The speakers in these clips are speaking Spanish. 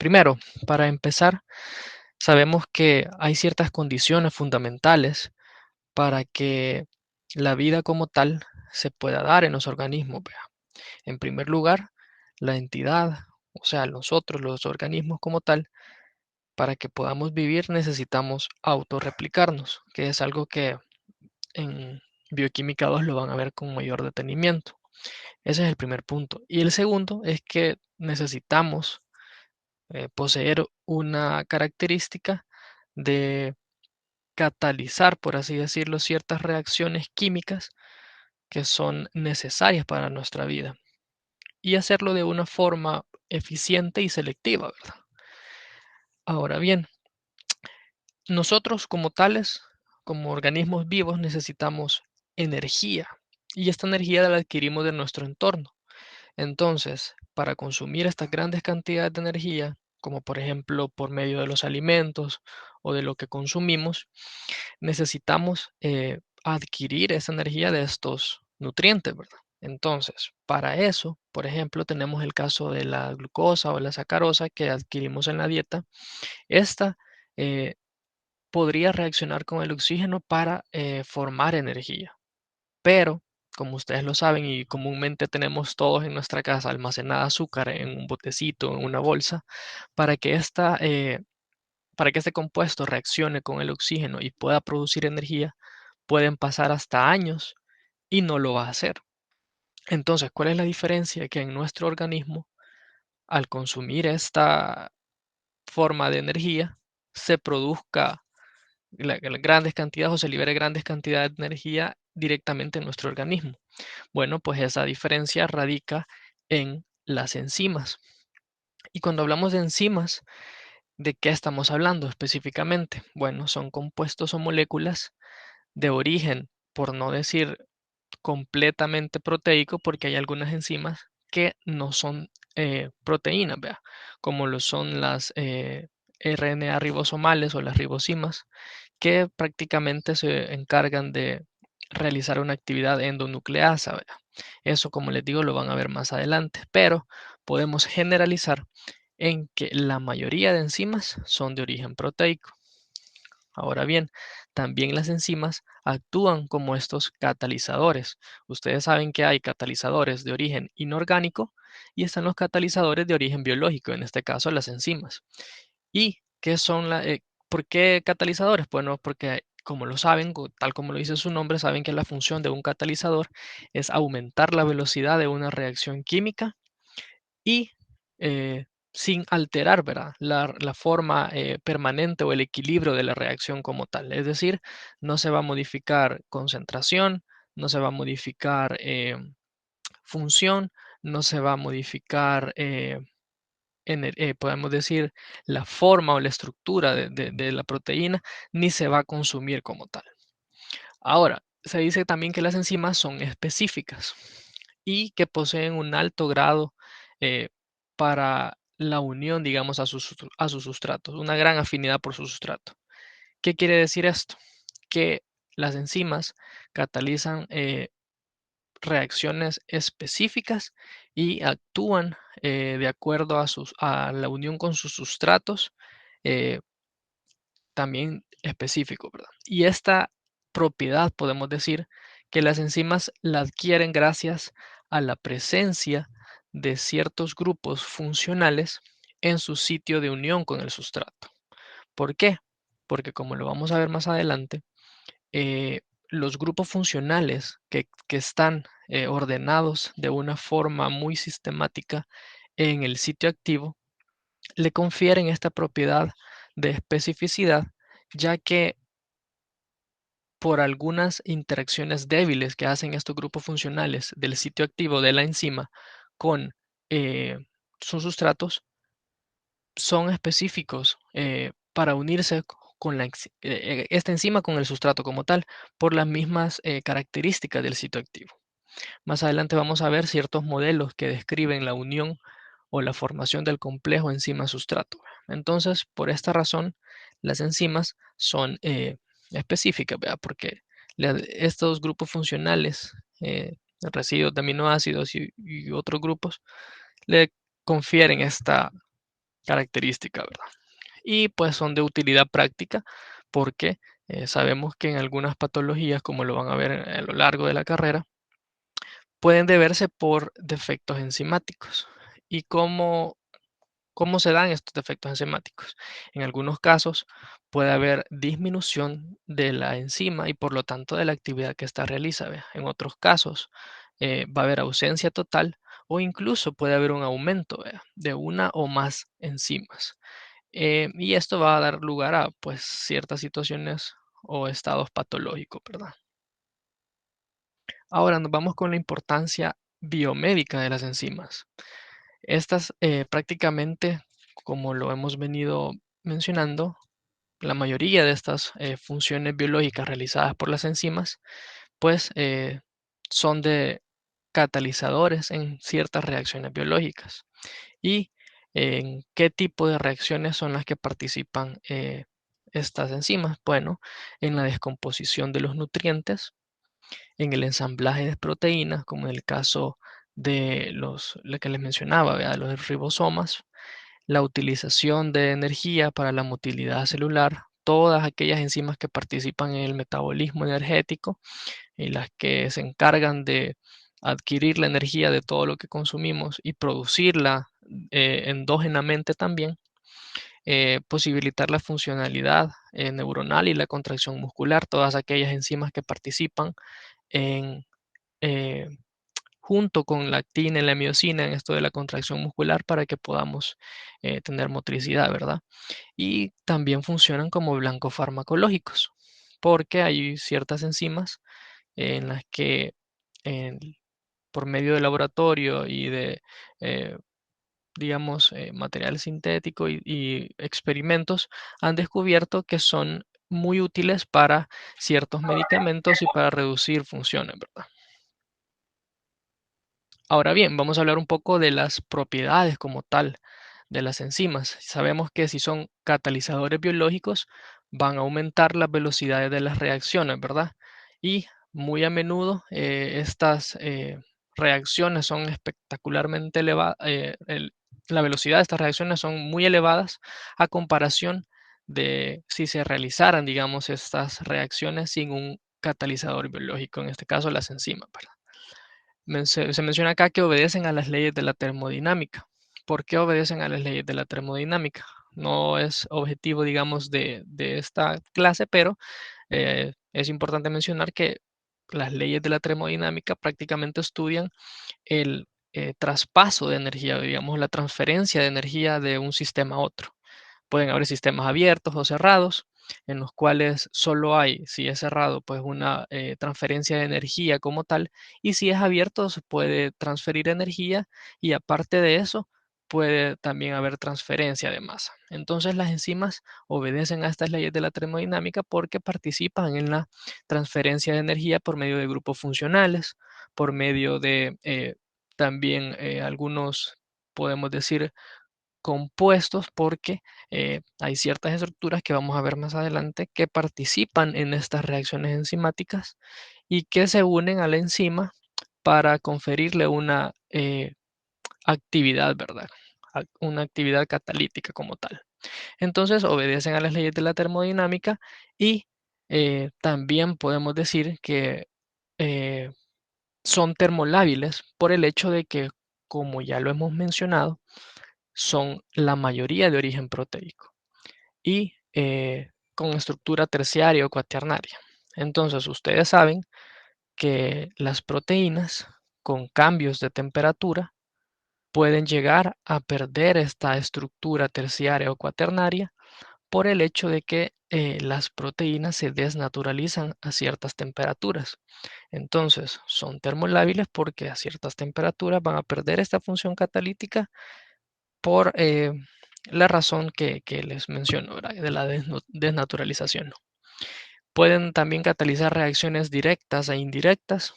Primero, para empezar, sabemos que hay ciertas condiciones fundamentales para que la vida como tal se pueda dar en los organismos, vea. En primer lugar, la entidad, o sea, nosotros, los organismos como tal, para que podamos vivir necesitamos autorreplicarnos, que es algo que en Bioquímica 2 lo van a ver con mayor detenimiento. Ese es el primer punto. Y el segundo es que necesitamos poseer una característica de catalizar, por así decirlo, ciertas reacciones químicas que son necesarias para nuestra vida y hacerlo de una forma eficiente y selectiva, ¿verdad? Ahora bien, nosotros como tales, como organismos vivos, necesitamos energía y esta energía la adquirimos de nuestro entorno. Entonces, para consumir estas grandes cantidades de energía, como por ejemplo por medio de los alimentos o de lo que consumimos, necesitamos adquirir esa energía de estos nutrientes, ¿verdad? Entonces, para eso, por ejemplo, tenemos el caso de la glucosa o la sacarosa que adquirimos en la dieta. Esta eh, podría reaccionar con el oxígeno para formar energía. Pero, como ustedes lo saben y comúnmente tenemos todos en nuestra casa almacenada azúcar en un botecito, en una bolsa, para que para que este compuesto reaccione con el oxígeno y pueda producir energía, pueden pasar hasta años y no lo va a hacer. Entonces, ¿cuál es la diferencia? Que en nuestro organismo, al consumir esta forma de energía, se produzca grandes cantidades o se libere grandes cantidades de energía directamente en nuestro organismo. Bueno, pues esa diferencia radica en las enzimas. Y cuando hablamos de enzimas, ¿de qué estamos hablando específicamente? Bueno, son compuestos o moléculas de origen, por no decir completamente proteico, porque hay algunas enzimas que no son proteínas, ¿vea? Como lo son las RNA ribosomales o las ribosimas, que prácticamente se encargan de realizar una actividad endonucleasa, ¿vea? Eso, como les digo, lo van a ver más adelante, pero podemos generalizar en que la mayoría de enzimas son de origen proteico. Ahora bien, también las enzimas actúan como estos catalizadores. Ustedes saben que hay catalizadores de origen inorgánico y están los catalizadores de origen biológico, en este caso las enzimas. ¿Y qué son por qué catalizadores? Bueno, porque como lo saben, tal como lo dice su nombre, saben que la función de un catalizador es aumentar la velocidad de una reacción química y sin alterar, ¿verdad? La forma permanente o el equilibrio de la reacción como tal. Es decir, no se va a modificar concentración, no se va a modificar función, no se va a modificar, podemos decir, la forma o la estructura de la proteína, ni se va a consumir como tal. Ahora, se dice también que las enzimas son específicas y que poseen un alto grado eh, para la unión, digamos, a sus sustratos, una gran afinidad por su sustrato. ¿Qué quiere decir esto? Que las enzimas catalizan reacciones específicas y actúan de acuerdo a la unión con sus sustratos eh, también específico, ¿verdad? Y esta propiedad podemos decir que las enzimas la adquieren gracias a la presencia de ciertos grupos funcionales en su sitio de unión con el sustrato. ¿Por qué? Porque como lo vamos a ver más adelante, los grupos funcionales que están ordenados de una forma muy sistemática en el sitio activo le confieren esta propiedad de especificidad, ya que por algunas interacciones débiles que hacen estos grupos funcionales del sitio activo de la enzima con eh, sus sustratos, son específicos para unirse con esta enzima con el sustrato como tal, por las mismas características del sitio activo. Más adelante vamos a ver ciertos modelos que describen la unión o la formación del complejo enzima-sustrato. Entonces, por esta razón, las enzimas son específicas, ¿verdad? Porque estos grupos funcionales, residuos de aminoácidos y otros grupos, le confieren esta característica, ¿verdad? Y pues son de utilidad práctica porque sabemos que en algunas patologías, como lo van a ver a lo largo de la carrera, pueden deberse por defectos enzimáticos. ¿Y cómo se dan estos defectos enzimáticos? En algunos casos puede haber disminución de la enzima y por lo tanto de la actividad que ésta realiza. ¿Ve? En otros casos va a haber ausencia total o incluso puede haber un aumento, ¿ve? De una o más enzimas. Y esto va a dar lugar a pues ciertas situaciones o estados patológicos, ¿verdad? Ahora nos vamos con la importancia biomédica de las enzimas. Estas prácticamente, como lo hemos venido mencionando, la mayoría de estas funciones biológicas realizadas por las enzimas, pues son de catalizadores en ciertas reacciones biológicas. ¿Y en qué tipo de reacciones son las que participan estas enzimas? Bueno, en la descomposición de los nutrientes, en el ensamblaje de proteínas, como en el caso de lo que les mencionaba, ¿verdad? Los ribosomas, la utilización de energía para la motilidad celular, todas aquellas enzimas que participan en el metabolismo energético y las que se encargan de adquirir la energía de todo lo que consumimos y producirla endógenamente también, posibilitar la funcionalidad neuronal y la contracción muscular, todas aquellas enzimas que participan en, eh, junto con la actina y la miocina en esto de la contracción muscular para que podamos tener motricidad, ¿verdad? Y también funcionan como blancos farmacológicos, porque hay ciertas enzimas en las que en- por medio de laboratorio y de, eh, digamos, material sintético y experimentos han descubierto que son muy útiles para ciertos medicamentos y para reducir funciones, ¿verdad? Ahora bien, vamos a hablar un poco de las propiedades como tal de las enzimas. Sabemos que si son catalizadores biológicos, van a aumentar las velocidades de las reacciones, ¿verdad? Y muy a menudo estas reacciones son espectacularmente elevadas, la velocidad de estas reacciones son muy elevadas a comparación de si se realizaran, digamos, estas reacciones sin un catalizador biológico, en este caso las enzimas, ¿verdad? Se menciona acá que obedecen a las leyes de la termodinámica. ¿Por qué obedecen a las leyes de la termodinámica? No es objetivo, digamos, de esta clase, pero es importante mencionar que las leyes de la termodinámica prácticamente estudian el traspaso de energía, digamos, la transferencia de energía de un sistema a otro. Pueden haber sistemas abiertos o cerrados, en los cuales solo hay, si es cerrado, pues una transferencia de energía como tal, y si es abierto, se puede transferir energía y aparte de eso, puede también haber transferencia de masa. Entonces las enzimas obedecen a estas leyes de la termodinámica porque participan en la transferencia de energía por medio de grupos funcionales, por medio de también algunos, podemos decir, compuestos porque hay ciertas estructuras que vamos a ver más adelante que participan en estas reacciones enzimáticas y que se unen a la enzima para conferirle una actividad, ¿verdad? Una actividad catalítica como tal. Entonces obedecen a las leyes de la termodinámica y también podemos decir que eh, son termolábiles por el hecho de que, como ya lo hemos mencionado, son la mayoría de origen proteico y con estructura terciaria o cuaternaria. Entonces, ustedes saben que las proteínas con cambios de temperatura pueden llegar a perder esta estructura terciaria o cuaternaria por el hecho de que las proteínas se desnaturalizan a ciertas temperaturas. Entonces, son termolábiles porque a ciertas temperaturas van a perder esta función catalítica por la razón que les menciono, ¿verdad? De la desnaturalización. Pueden también catalizar reacciones directas e indirectas,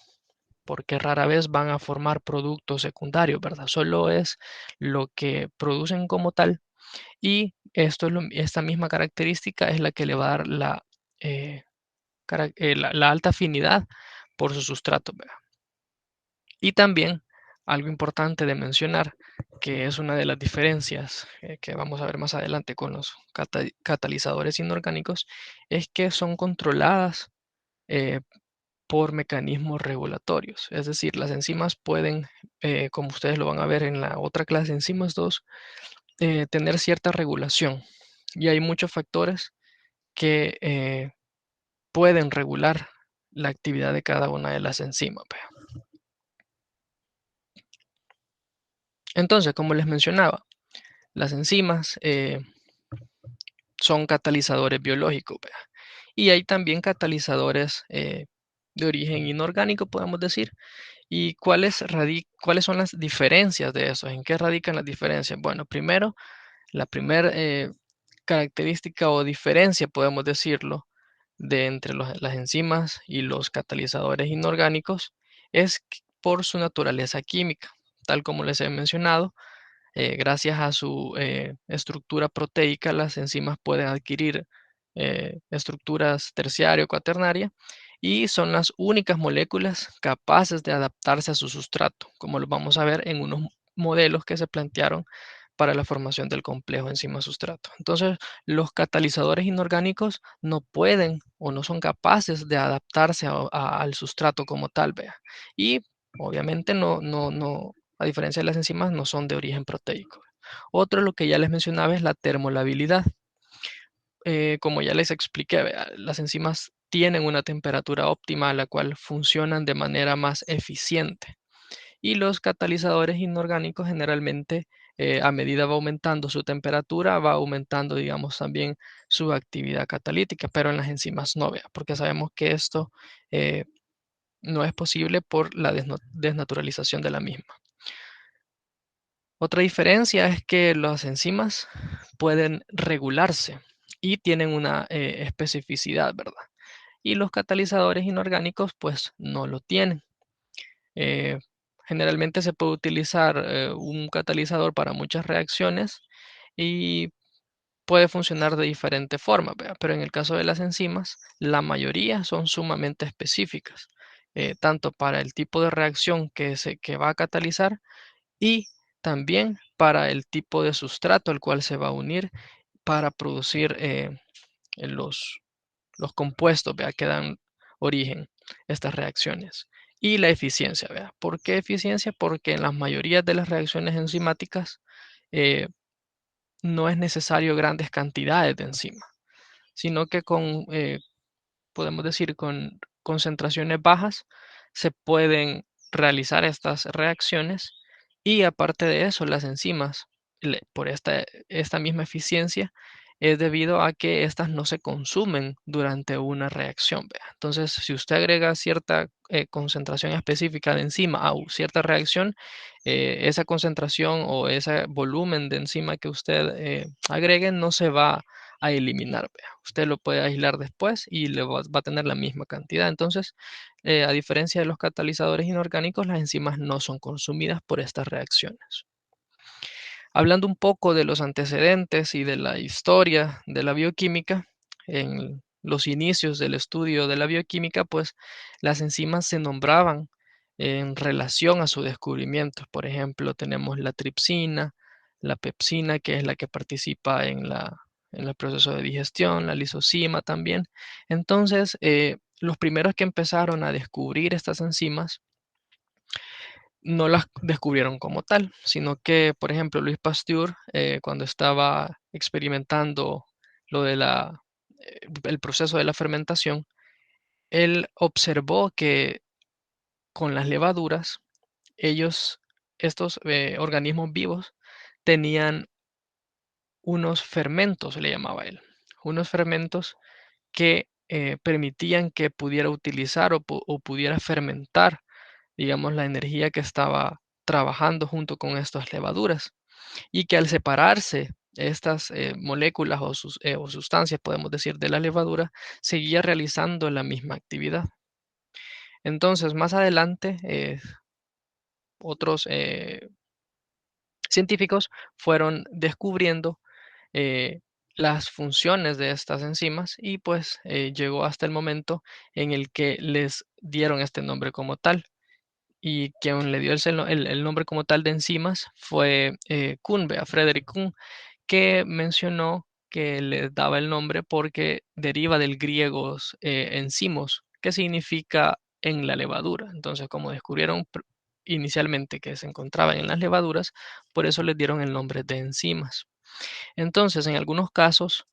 porque rara vez van a formar productos secundarios, ¿verdad? Solo es lo que producen como tal. Y esta misma característica es la que le va a dar eh, la alta afinidad por su sustrato, ¿verdad? Y también algo importante de mencionar que es una de las diferencias que vamos a ver más adelante con los catalizadores inorgánicos, es que son controladas eh, por mecanismos regulatorios. Es decir, las enzimas pueden, como ustedes lo van a ver en la otra clase, enzimas 2, tener cierta regulación. Y hay muchos factores que pueden regular la actividad de cada una de las enzimas. Vea. Entonces, como les mencionaba, las enzimas son catalizadores biológicos. Vea. Y hay también catalizadores de origen inorgánico, podemos decir. ¿Y cuáles son las diferencias de eso? ¿En qué radican las diferencias? Bueno, primero, la primera característica o diferencia, podemos decirlo, de entre las enzimas y los catalizadores inorgánicos es por su naturaleza química. Tal como les he mencionado, gracias a su estructura proteica, las enzimas pueden adquirir estructuras terciaria o cuaternaria y son las únicas moléculas capaces de adaptarse a su sustrato, como lo vamos a ver en unos modelos que se plantearon para la formación del complejo enzima-sustrato. Entonces, los catalizadores inorgánicos no pueden o no son capaces de adaptarse al sustrato como tal, vea. Y obviamente a diferencia de las enzimas, no son de origen proteico. Otro, lo que ya les mencionaba, es la termolabilidad. Como ya les expliqué, vea, las enzimas tienen una temperatura óptima a la cual funcionan de manera más eficiente. Y los catalizadores inorgánicos generalmente, a medida va aumentando su temperatura, va aumentando, digamos, también su actividad catalítica, pero en las enzimas no, vea, porque sabemos que esto no es posible por la desnaturalización de la misma. Otra diferencia es que las enzimas pueden regularse y tienen una especificidad, ¿verdad? Y los catalizadores inorgánicos pues no lo tienen. Eh, Generalmente se puede utilizar un catalizador para muchas reacciones y puede funcionar de diferente forma, ¿verdad? Pero en el caso de las enzimas, la mayoría son sumamente específicas, tanto para el tipo de reacción que va a catalizar y también para el tipo de sustrato al cual se va a unir para producir los, los compuestos, ¿vea? Que dan origen a estas reacciones. Y la eficiencia, ¿vea? ¿Por qué eficiencia? Porque en la mayoría de las reacciones enzimáticas eh, no es necesario grandes cantidades de enzima, sino que podemos decir, con concentraciones bajas se pueden realizar estas reacciones y aparte de eso, las enzimas, por esta misma eficiencia, es debido a que estas no se consumen durante una reacción. ¿Vea? Entonces, si usted agrega cierta concentración específica de enzima a cierta reacción, esa concentración o ese volumen de enzima que usted agregue no se va a eliminar. Vea. Usted lo puede aislar después y va a tener la misma cantidad. Entonces, a diferencia de los catalizadores inorgánicos, las enzimas no son consumidas por estas reacciones. Hablando un poco de los antecedentes y de la historia de la bioquímica, en los inicios del estudio de la bioquímica, pues las enzimas se nombraban en relación a su descubrimiento. Por ejemplo, tenemos la tripsina, la pepsina, que es la que participa en el proceso de digestión, la lisozima también. Entonces, los primeros que empezaron a descubrir estas enzimas no las descubrieron como tal, sino que, por ejemplo, Louis Pasteur, cuando estaba experimentando lo de el proceso de la fermentación, él observó que con las levaduras, estos organismos vivos, tenían unos fermentos, le llamaba él, unos fermentos que permitían que pudiera utilizar o pudiera fermentar, digamos, la energía que estaba trabajando junto con estas levaduras y que al separarse estas moléculas o sustancias, podemos decir, de la levadura, seguía realizando la misma actividad. Entonces, más adelante, otros científicos fueron descubriendo eh, las funciones de estas enzimas y pues llegó hasta el momento en el que les dieron este nombre como tal. y quien le dio el nombre como tal de enzimas fue Kuhn, Frederick Kuhn, que mencionó que le daba el nombre porque deriva del griego enzimos, que significa en la levadura. Entonces, como descubrieron inicialmente que se encontraban en las levaduras, por eso les dieron el nombre de enzimas. Entonces, en algunos casos,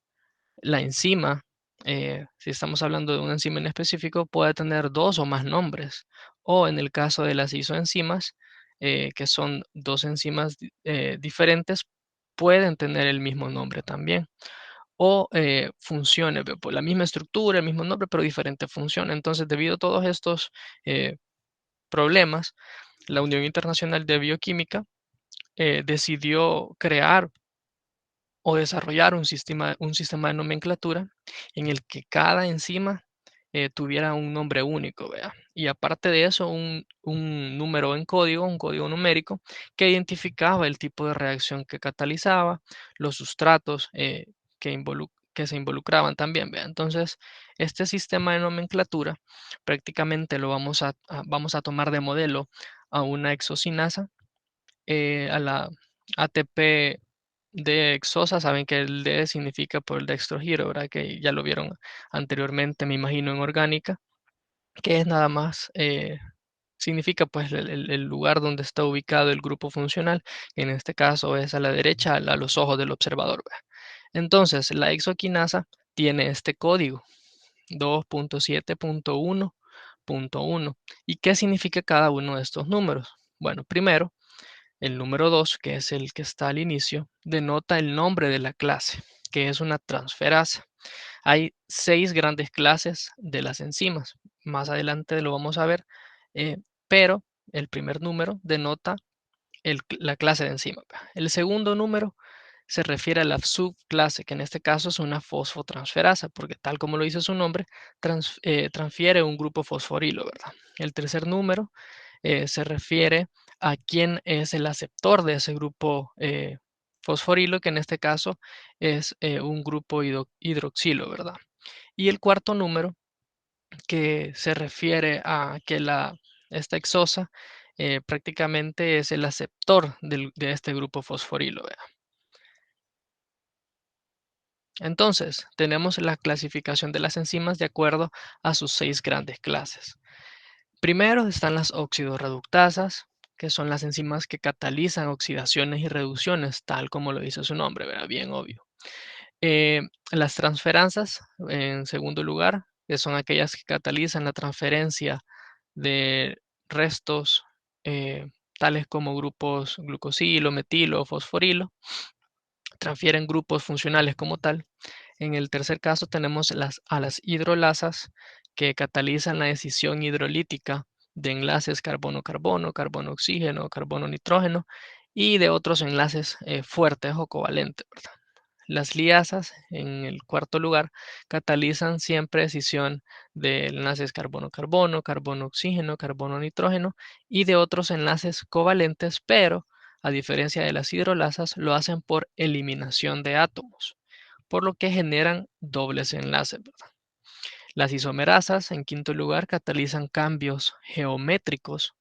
la enzima, si estamos hablando de una enzima en específico, puede tener dos o más nombres. O en el caso de las isoenzimas, que son dos enzimas diferentes, pueden tener el mismo nombre también. O funciones, por la misma estructura, el mismo nombre, pero diferente función. Entonces, debido a todos estos problemas, la Unión Internacional de Bioquímica decidió crear o desarrollar un sistema de nomenclatura en el que cada enzima tuviera un nombre único, ¿vea? Y aparte de eso, un número en código, un código numérico, que identificaba el tipo de reacción que catalizaba, los sustratos que se involucraban también, ¿vea? Entonces, este sistema de nomenclatura prácticamente lo vamos a tomar de modelo a una exocinasa, a la ATP de exosa. Saben que el D significa por el dextrogiro, ¿verdad? Que ya lo vieron anteriormente, me imagino, en orgánica, que es nada más, significa pues el lugar donde está ubicado el grupo funcional, que en este caso es a la derecha, a los ojos del observador, ¿verdad? Entonces, la exoquinasa tiene este código 2.7.1.1. ¿Y qué significa cada uno de estos números? Bueno, primero, el número 2, que es el que está al inicio, denota el nombre de la clase, que es una transferasa. Hay 6 grandes clases de las enzimas. Más adelante lo vamos a ver, eh, pero el primer número denota la clase de enzima. El segundo número se refiere a la subclase, que en este caso es una fosfotransferasa, porque tal como lo dice su nombre, transfiere un grupo fosforilo, ¿verdad? El tercer número se refiere a quién es el aceptor de ese grupo fosforilo, que en este caso es un grupo hidroxilo, ¿verdad? Y el cuarto número, que se refiere a que esta exosa prácticamente es el aceptor de este grupo fosforilo, ¿verdad? Entonces, tenemos la clasificación de las enzimas de acuerdo a sus 6 grandes clases. Primero están las oxidorreductasas, que son las enzimas que catalizan oxidaciones y reducciones, tal como lo dice su nombre, ¿verdad? Bien obvio. Las transferansas, en segundo lugar, que son aquellas que catalizan la transferencia de restos eh, tales como grupos glucosilo, metilo, fosforilo, transfieren grupos funcionales como tal. En el tercer caso tenemos a las hidrolasas, que catalizan la escisión hidrolítica de enlaces carbono-carbono, carbono-oxígeno, carbono-nitrógeno y de otros enlaces fuertes o covalentes, ¿verdad? Las liasas, en el cuarto lugar, catalizan siempre escisión de enlaces carbono-carbono, carbono-oxígeno, carbono-nitrógeno y de otros enlaces covalentes, pero a diferencia de las hidrolasas, lo hacen por eliminación de átomos, por lo que generan dobles enlaces, ¿verdad? Las isomerasas, en quinto lugar, catalizan cambios geométricos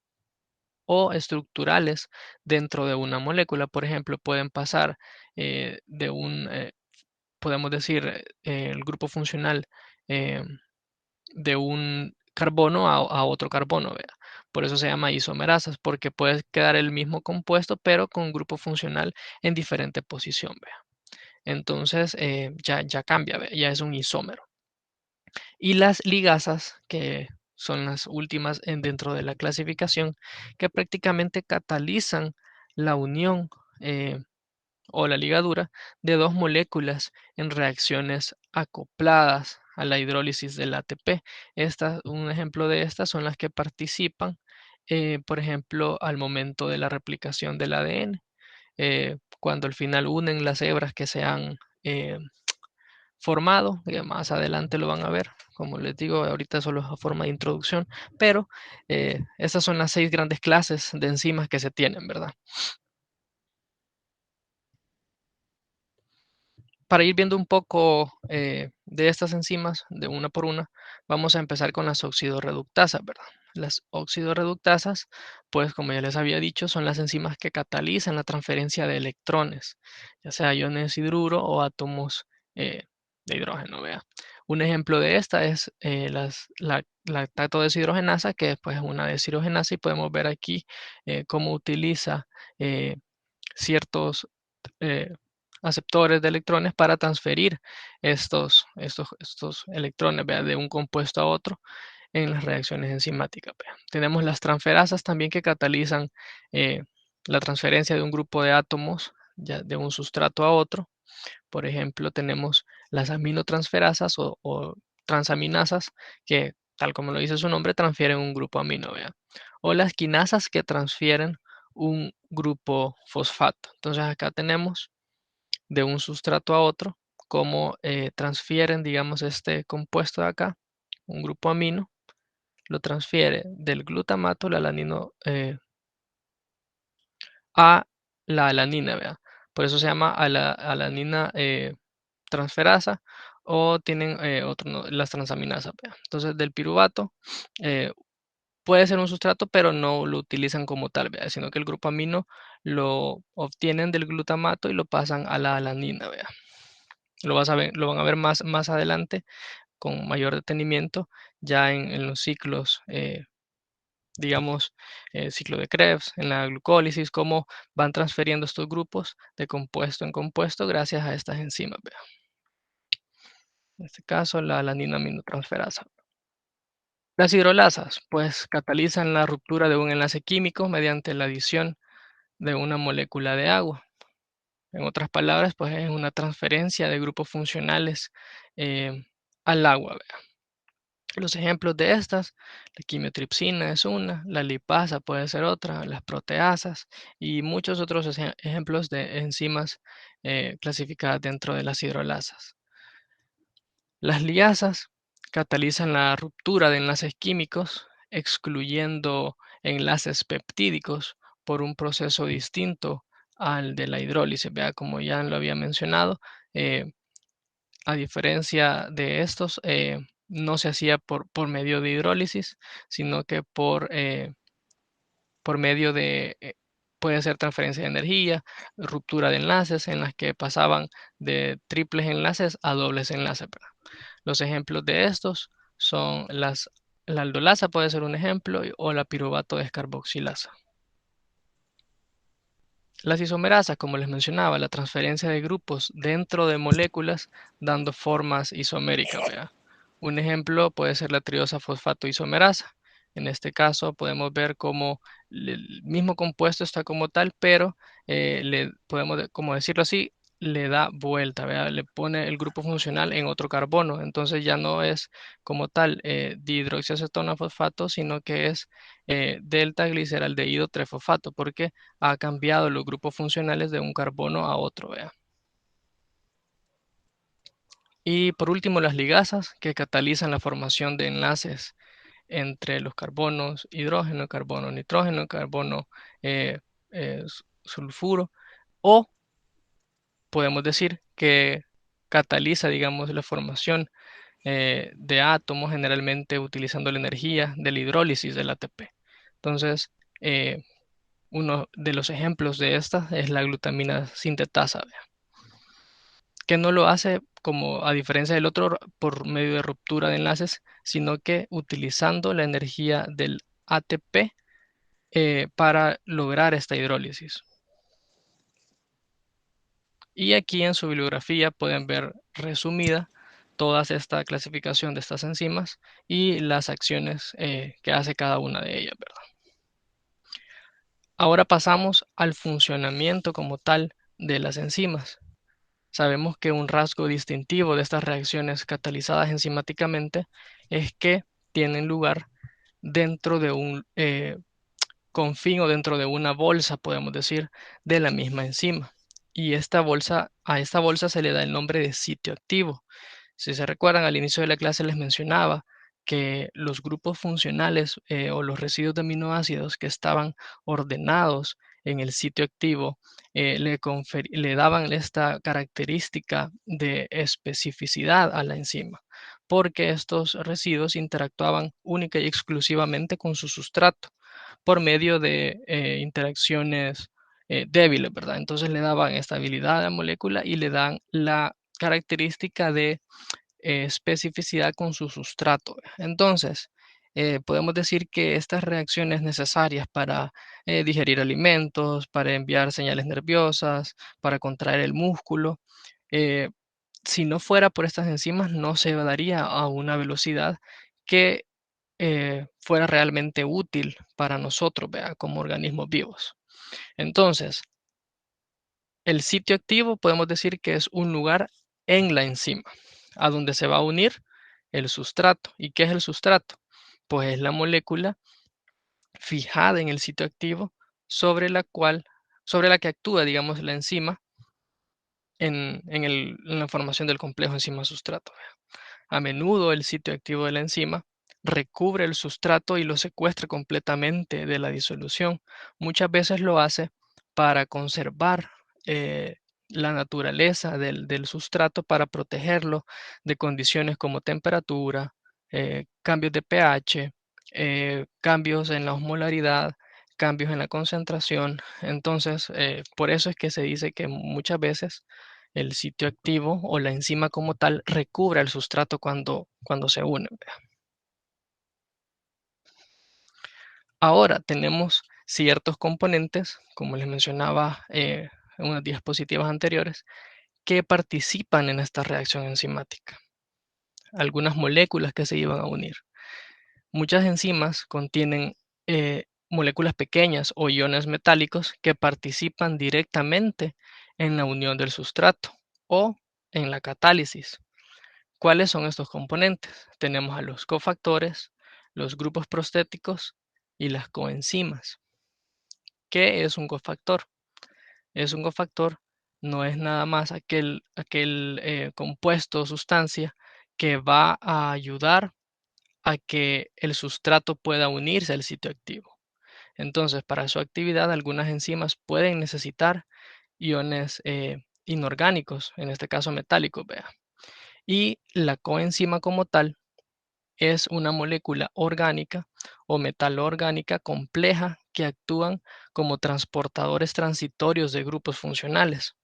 o estructurales dentro de una molécula. Por ejemplo, pueden pasar de podemos decir, el grupo funcional eh, de un carbono a otro carbono, ¿vea? Por eso se llama isomerasas, porque puede quedar el mismo compuesto, pero con grupo funcional en diferente posición, ¿vea? Entonces ya cambia, ¿vea? Ya es un isómero. Y las ligasas, que son las últimas dentro de la clasificación, que prácticamente catalizan la unión o la ligadura de dos moléculas en reacciones acopladas a la hidrólisis del ATP. Un ejemplo de estas son las que participan, por ejemplo, al momento de la replicación del ADN, cuando al final unen las hebras que se han formado, que más adelante lo van a ver. Como les digo, ahorita solo es a forma de introducción, pero estas son las 6 grandes clases de enzimas que se tienen, ¿verdad? Para ir viendo un poco de estas enzimas, de una por una, vamos a empezar con las oxidorreductasas, ¿verdad? Las oxidorreductasas, pues como ya les había dicho, son las enzimas que catalizan la transferencia de electrones, ya sea iones hidruro o átomos de hidrógeno. Vea. Un ejemplo de esta es la lactato deshidrogenasa, que pues, es una deshidrogenasa, y podemos ver aquí cómo utiliza eh, ciertos eh, aceptores de electrones para transferir estos electrones, ¿vea? De un compuesto a otro en las reacciones enzimáticas, ¿vea? Tenemos las transferasas también que catalizan eh, la transferencia de un grupo de átomos ya de un sustrato a otro. Por ejemplo, tenemos las aminotransferasas o transaminasas que, tal como lo dice su nombre, transfieren un grupo amino, ¿vea? O las quinasas que transfieren un grupo fosfato. Entonces acá tenemos de un sustrato a otro cómo transfieren, digamos, este compuesto de acá, un grupo amino, lo transfiere del glutamato, la alanino, a la alanina, ¿vea? Por eso se llama alanina transferasa, o tienen las transaminasas, ¿vea? Entonces, del piruvato eh, puede ser un sustrato, pero no lo utilizan como tal, ¿vea? Sino que el grupo amino lo obtienen del glutamato y lo pasan a la alanina, ¿vea? Lo van a ver más adelante con mayor detenimiento ya en los ciclos, digamos, ciclo de Krebs, en la glucólisis, cómo van transfiriendo estos grupos de compuesto en compuesto gracias a estas enzimas, ¿vea? En este caso, la alanina aminotransferasa. Las hidrolasas, pues, catalizan la ruptura de un enlace químico mediante la adición de una molécula de agua. En otras palabras, pues es una transferencia de grupos funcionales al agua, ¿vea? Los ejemplos de estas, la quimiotripsina es una, la lipasa puede ser otra, las proteasas y muchos otros ejemplos de enzimas clasificadas dentro de las hidrolasas. Las liasas catalizan la ruptura de enlaces químicos, excluyendo enlaces peptídicos por un proceso distinto al de la hidrólisis. Vea, como ya lo había mencionado, eh, a diferencia de estos, no se hacía por medio de hidrólisis, sino que por medio de, puede ser transferencia de energía, ruptura de enlaces en las que pasaban de triples enlaces a dobles enlaces, ¿verdad? Los ejemplos de estos son la aldolasa puede ser un ejemplo, o la piruvato descarboxilasa. Las isomerasas, como les mencionaba, la transferencia de grupos dentro de moléculas dando formas isoméricas, ¿vea? Un ejemplo puede ser la triosa fosfato isomerasa. En este caso podemos ver cómo el mismo compuesto está como tal, pero le podemos, como decirlo así, le da vuelta, ¿vea? Le pone el grupo funcional en otro carbono. Entonces ya no es como tal dihidroxiacetona fosfato, sino que es delta gliceraldehído trefosfato, porque ha cambiado los grupos funcionales de un carbono a otro, ¿vea? Y por último, las ligasas, que catalizan la formación de enlaces entre los carbonos hidrógeno, carbono nitrógeno, carbono sulfuro, o podemos decir que cataliza, digamos, la formación de átomos, generalmente utilizando la energía de la hidrólisis del ATP. Entonces, uno de los ejemplos de esta es la glutamina sintetasa, ¿vea? Que no lo hace como a diferencia del otro por medio de ruptura de enlaces, sino que utilizando la energía del ATP para lograr esta hidrólisis. Y aquí en su bibliografía pueden ver resumida toda esta clasificación de estas enzimas y las acciones que hace cada una de ellas, ¿verdad? Ahora pasamos al funcionamiento como tal de las enzimas. Sabemos que un rasgo distintivo de estas reacciones catalizadas enzimáticamente es que tienen lugar dentro de un confín o dentro de una bolsa, podemos decir, de la misma enzima. Y a esta bolsa se le da el nombre de sitio activo. Si se recuerdan, al inicio de la clase les mencionaba que los grupos funcionales o los residuos de aminoácidos que estaban ordenados en el sitio activo le daban esta característica de especificidad a la enzima. porque estos residuos interactuaban única y exclusivamente con su sustrato por medio de interacciones débiles, ¿verdad? Entonces le daban estabilidad a la molécula y le dan la característica de especificidad con su sustrato. Entonces, podemos decir que estas reacciones necesarias para digerir alimentos, para enviar señales nerviosas, para contraer el músculo, eh, si no fuera por estas enzimas, no se daría a una velocidad que fuera realmente útil para nosotros, ¿vea? Como organismos vivos. Entonces, el sitio activo podemos decir que es un lugar en la enzima, a donde se va a unir el sustrato. ¿Y qué es el sustrato? Pues es la molécula fijada en el sitio activo sobre la que actúa, digamos, la enzima en la formación del complejo enzima-sustrato. A menudo el sitio activo de la enzima recubre el sustrato y lo secuestra completamente de la disolución. Muchas veces lo hace para conservar eh, la naturaleza del sustrato, para protegerlo de condiciones como temperatura, cambios de pH, cambios en la osmolaridad, cambios en la concentración. Entonces, por eso es que se dice que muchas veces el sitio activo o la enzima como tal recubre el sustrato cuando se unen. Ahora tenemos ciertos componentes, como les mencionaba en unas diapositivas anteriores, que participan en esta reacción enzimática. Algunas moléculas que se iban a unir. Muchas enzimas contienen moléculas pequeñas o iones metálicos que participan directamente en la unión del sustrato o en la catálisis. ¿Cuáles son estos componentes? Tenemos a los cofactores, los grupos prostéticos y las coenzimas. ¿Qué es un cofactor? Es un cofactor, no es nada más aquel compuesto o sustancia que va a ayudar a que el sustrato pueda unirse al sitio activo. Entonces, para su actividad, algunas enzimas pueden necesitar iones inorgánicos, en este caso metálicos, vea. Y la coenzima como tal es una molécula orgánica o metalorgánica compleja que actúan como transportadores transitorios de grupos funcionales.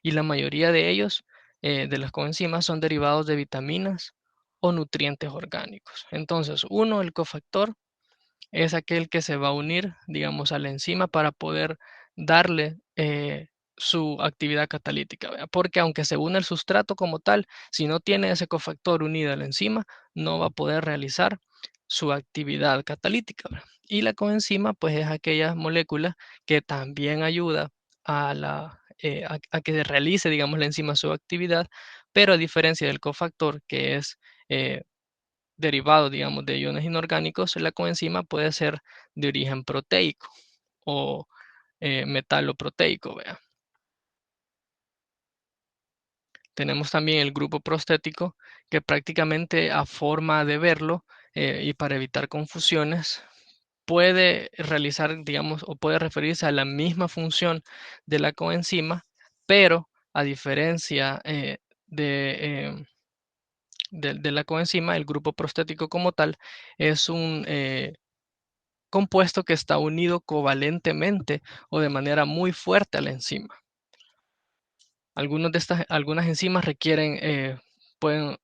Y la mayoría de ellos, de las coenzimas, son derivados de vitaminas o nutrientes orgánicos. Entonces, uno, el cofactor, es aquel que se va a unir, digamos, a la enzima para poder darle su actividad catalítica, ¿verdad? Porque aunque se une el sustrato como tal, si no tiene ese cofactor unido a la enzima, no va a poder realizar su actividad catalítica, ¿verdad? Y la coenzima, pues es aquella molécula que también ayuda a que realice, digamos, la enzima su actividad, pero a diferencia del cofactor, que es eh, derivado, digamos, de iones inorgánicos, la coenzima puede ser de origen proteico o metaloproteico, vea. Tenemos también el grupo prostético, que prácticamente a forma de verlo y para evitar confusiones, puede realizar, digamos, o puede referirse a la misma función de la coenzima, pero a diferencia de la coenzima, el grupo prostético como tal es un compuesto que está unido covalentemente o de manera muy fuerte a la enzima. Algunas enzimas pueden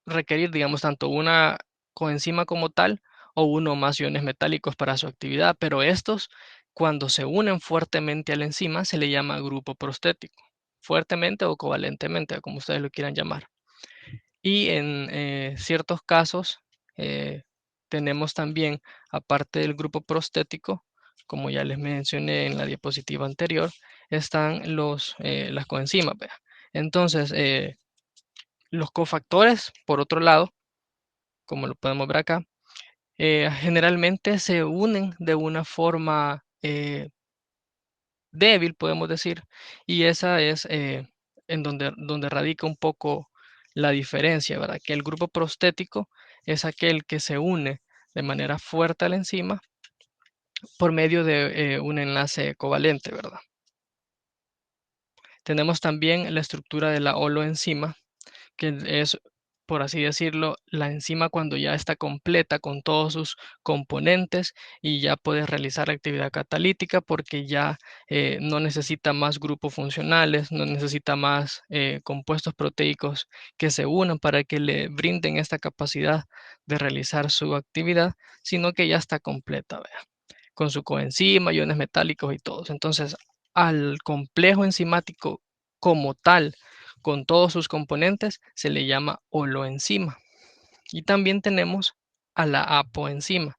requerir, digamos, tanto una coenzima como tal o uno o más iones metálicos para su actividad, pero estos, cuando se unen fuertemente a la enzima, se le llama grupo prostético, fuertemente o covalentemente, como ustedes lo quieran llamar. Y en ciertos casos tenemos también, aparte del grupo prostético, como ya les mencioné en la diapositiva anterior, están las coenzimas, vea. Entonces, los cofactores, por otro lado, como lo podemos ver acá, generalmente se unen de una forma débil, podemos decir, y esa es donde radica un poco la diferencia, ¿verdad? Que el grupo prostético es aquel que se une de manera fuerte a la enzima por medio de un enlace covalente, ¿verdad? Tenemos también la estructura de la holoenzima, que es por así decirlo, la enzima cuando ya está completa con todos sus componentes y ya puede realizar la actividad catalítica porque ya no necesita más grupos funcionales, no necesita más compuestos proteicos que se unan para que le brinden esta capacidad de realizar su actividad, sino que ya está completa, vea, con su coenzima, iones metálicos y todos. Entonces, al complejo enzimático como tal, con todos sus componentes, se le llama holoenzima. Y también tenemos a la apoenzima,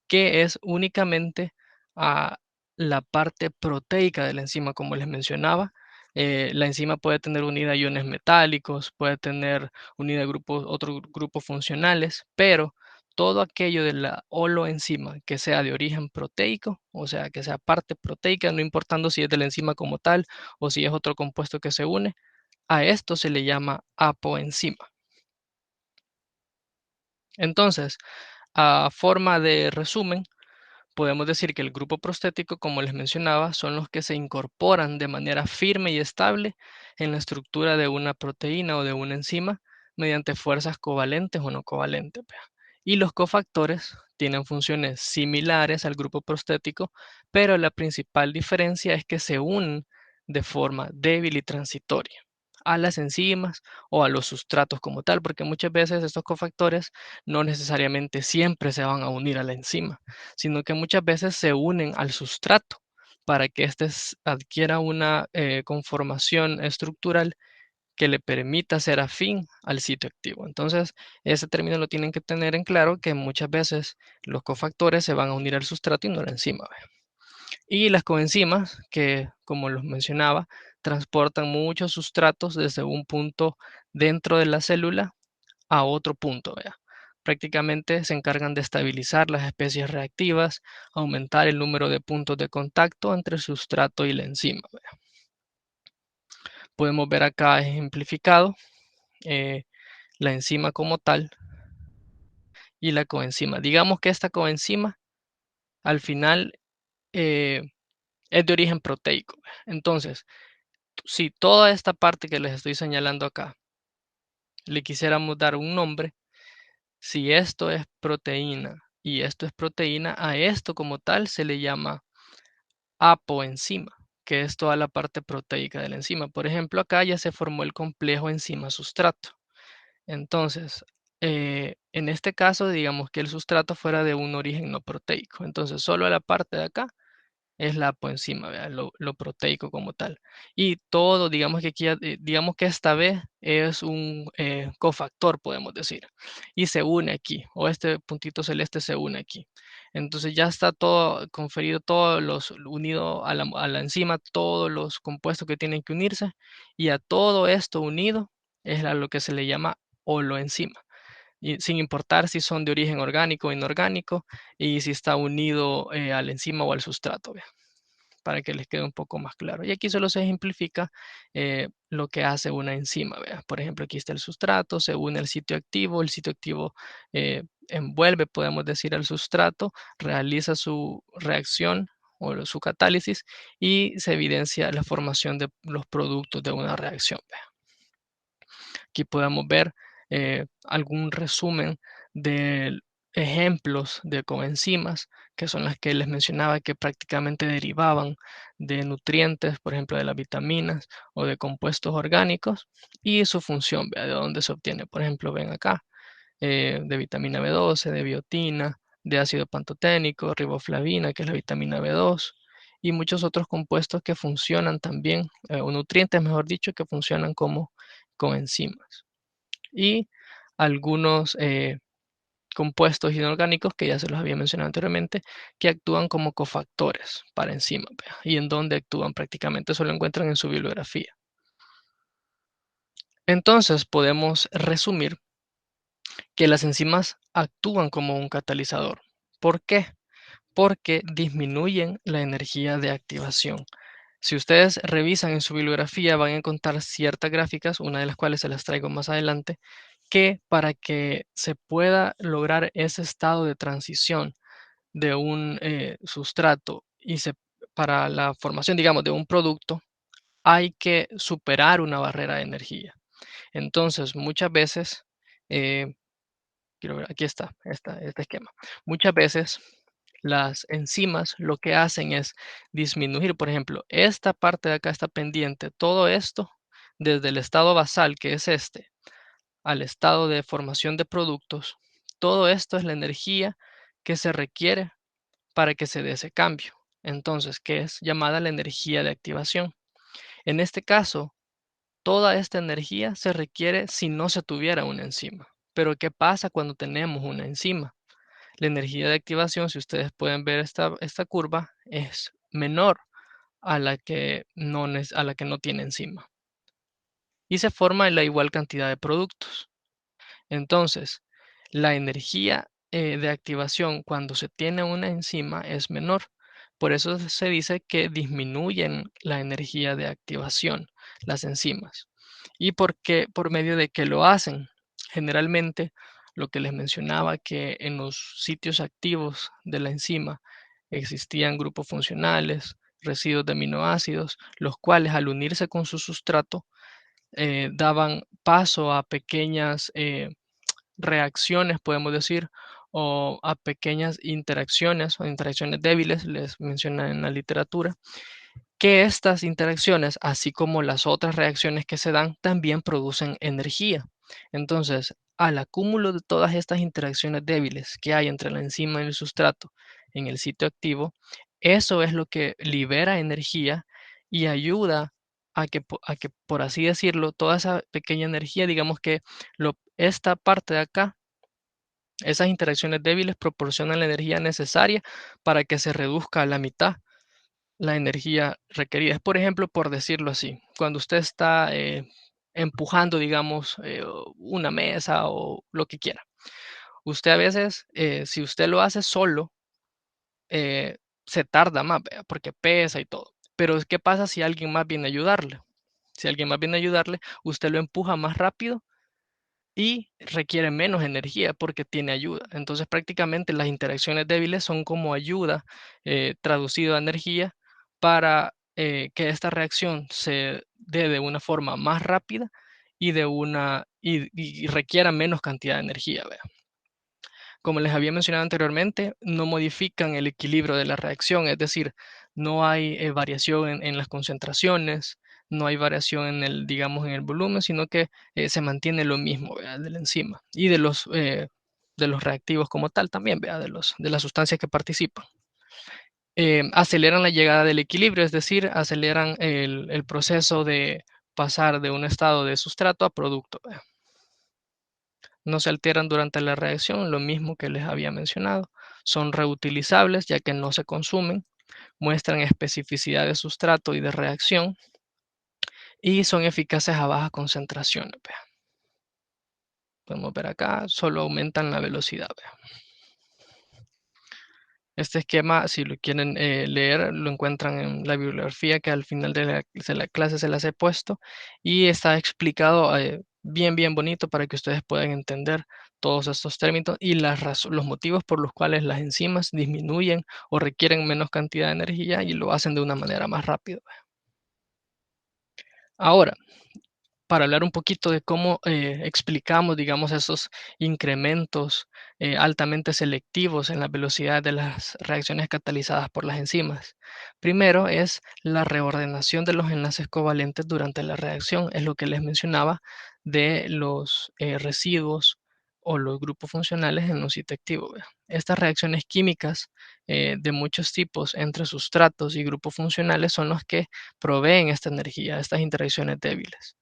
que es únicamente a la parte proteica de la enzima, como les mencionaba. La enzima puede tener unida iones metálicos, puede tener unida grupos, otros grupos funcionales, pero todo aquello de la holoenzima que sea de origen proteico, o sea, que sea parte proteica, no importando si es de la enzima como tal o si es otro compuesto que se une, a esto se le llama apoenzima. Entonces, a forma de resumen, podemos decir que el grupo prostético, como les mencionaba, son los que se incorporan de manera firme y estable en la estructura de una proteína o de una enzima mediante fuerzas covalentes o no covalentes, vea. Y los cofactores tienen funciones similares al grupo prostético, pero la principal diferencia es que se unen de forma débil y transitoria a las enzimas o a los sustratos como tal, porque muchas veces estos cofactores no necesariamente siempre se van a unir a la enzima, sino que muchas veces se unen al sustrato para que éste adquiera una conformación estructural que le permita ser afín al sitio activo. Entonces, ese término lo tienen que tener en claro que muchas veces los cofactores se van a unir al sustrato y no a la enzima. ¿Ve? Y las coenzimas, que como los mencionaba, transportan muchos sustratos desde un punto dentro de la célula a otro punto, vea. Prácticamente se encargan de estabilizar las especies reactivas, aumentar el número de puntos de contacto entre el sustrato y la enzima, vea. Podemos ver acá ejemplificado eh, la enzima como tal y la coenzima. Digamos que esta coenzima al final eh, es de origen proteico. Vea. Entonces, si toda esta parte que les estoy señalando acá le quisiéramos dar un nombre, si esto es proteína y esto es proteína, a esto como tal se le llama apoenzima, que es toda la parte proteica de la enzima. Por ejemplo, acá ya se formó el complejo enzima-sustrato. Entonces, en este caso, digamos que el sustrato fuera de un origen no proteico. Entonces, solo a la parte de acá es la apoenzima, ¿vea? Lo proteico como tal. Y todo, digamos que aquí, digamos que esta vez es un cofactor, podemos decir, y se une aquí, o este puntito celeste se une aquí. Entonces ya está todo conferido, todos los unido a la enzima, todos los compuestos que tienen que unirse, y a todo esto unido es a lo que se le llama holoenzima. Y sin importar si son de origen orgánico o inorgánico, y si está unido a la enzima o al sustrato, ¿vea? Para que les quede un poco más claro. Y aquí solo se ejemplifica lo que hace una enzima. ¿Vea? Por ejemplo, aquí está el sustrato, se une al sitio activo, el sitio activo envuelve, podemos decir, al sustrato, realiza su reacción o su catálisis y se evidencia la formación de los productos de una reacción. ¿Vea? Aquí podemos ver algún resumen de ejemplos de coenzimas, que son las que les mencionaba que prácticamente derivaban de nutrientes, por ejemplo, de las vitaminas o de compuestos orgánicos, y su función, ¿vea? De dónde se obtiene. Por ejemplo, ven acá, de vitamina B12, de biotina, de ácido pantoténico, riboflavina, que es la vitamina B2, y muchos otros compuestos que funcionan también, o nutrientes, mejor dicho, que funcionan como coenzimas. Y algunos compuestos inorgánicos que ya se los había mencionado anteriormente, que actúan como cofactores para enzimas. ¿Vea? Y en donde actúan prácticamente, eso lo encuentran en su bibliografía. Entonces podemos resumir que las enzimas actúan como un catalizador. ¿Por qué? Porque disminuyen la energía de activación. Si ustedes revisan en su bibliografía van a encontrar ciertas gráficas, una de las cuales se las traigo más adelante, que para que se pueda lograr ese estado de transición de un sustrato y para la formación, digamos, de un producto, hay que superar una barrera de energía. Entonces, muchas veces Eh, quiero ver, aquí está, este esquema. Muchas veces las enzimas lo que hacen es disminuir, por ejemplo, esta parte de acá está pendiente, todo esto desde el estado basal, que es este, al estado de formación de productos, todo esto es la energía que se requiere para que se dé ese cambio. Entonces, ¿qué es llamada la energía de activación? En este caso, toda esta energía se requiere si no se tuviera una enzima. Pero ¿qué pasa cuando tenemos una enzima? La energía de activación, si ustedes pueden ver esta curva, es menor a la que a la que no tiene enzima. Y se forma en la igual cantidad de productos. Entonces, la energía de activación cuando se tiene una enzima es menor. Por eso se dice que disminuyen la energía de activación las enzimas. ¿Y por qué? Por medio de que lo hacen. Generalmente, lo que les mencionaba, que en los sitios activos de la enzima existían grupos funcionales, residuos de aminoácidos, los cuales al unirse con su sustrato daban paso a pequeñas reacciones, podemos decir, o a pequeñas interacciones o interacciones débiles, les menciona en la literatura, que estas interacciones, así como las otras reacciones que se dan, también producen energía. Entonces, al acúmulo de todas estas interacciones débiles que hay entre la enzima y el sustrato en el sitio activo, eso es lo que libera energía y ayuda a que, por así decirlo, toda esa pequeña energía, digamos que esta parte de acá, esas interacciones débiles proporcionan la energía necesaria para que se reduzca a la mitad la energía requerida. Es, por ejemplo, por decirlo así, cuando usted está empujando, digamos, una mesa o lo que quiera. Usted a veces, si usted lo hace solo, eh, se tarda más, ¿vea? Porque pesa y todo. Pero ¿qué pasa si alguien más viene a ayudarle? Si alguien más viene a ayudarle, usted lo empuja más rápido y requiere menos energía porque tiene ayuda. Entonces prácticamente las interacciones débiles son como ayuda traducido a energía para que esta reacción se dé de una forma más rápida y requiera menos cantidad de energía. ¿Vea? Como les había mencionado anteriormente, no modifican el equilibrio de la reacción, es decir, no hay variación en las concentraciones, no hay variación en el, digamos, en el volumen, sino que se mantiene lo mismo, ¿verdad? De la enzima y de los reactivos como tal también, ¿verdad? De las sustancias que participan. Aceleran la llegada del equilibrio, es decir, aceleran el proceso de pasar de un estado de sustrato a producto. ¿Verdad? No se alteran durante la reacción, lo mismo que les había mencionado. Son reutilizables ya que no se consumen, muestran especificidad de sustrato y de reacción y son eficaces a bajas concentraciones. Vea. Podemos ver acá, solo aumentan la velocidad. Vea. Este esquema, si lo quieren leer, lo encuentran en la bibliografía que al final de la clase se las he puesto y está explicado bien, bien bonito para que ustedes puedan entender todos estos términos y los motivos por los cuales las enzimas disminuyen o requieren menos cantidad de energía y lo hacen de una manera más rápida. Ahora, para hablar un poquito de cómo explicamos, digamos, esos incrementos altamente selectivos en la velocidad de las reacciones catalizadas por las enzimas. Primero es la reordenación de los enlaces covalentes durante la reacción, es lo que les mencionaba de los residuos o los grupos funcionales en un sitio activo. ¿Vea? Estas reacciones químicas de muchos tipos entre sustratos y grupos funcionales son los que proveen esta energía, estas interacciones débiles.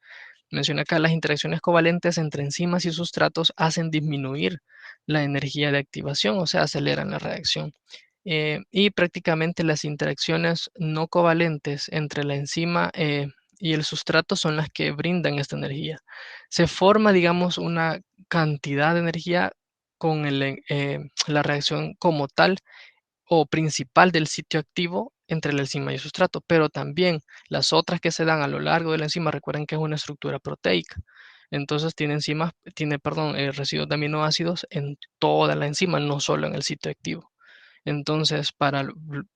Menciona acá las interacciones covalentes entre enzimas y sustratos hacen disminuir la energía de activación, o sea, aceleran la reacción. Y prácticamente las interacciones no covalentes entre la enzima y el sustrato son las que brindan esta energía. Se forma, digamos, una cantidad de energía con la reacción como tal o principal del sitio activo entre la enzima y el sustrato, pero también las otras que se dan a lo largo de la enzima, recuerden que es una estructura proteica. Entonces perdón, residuos de aminoácidos en toda la enzima, no solo en el sitio activo. Entonces, para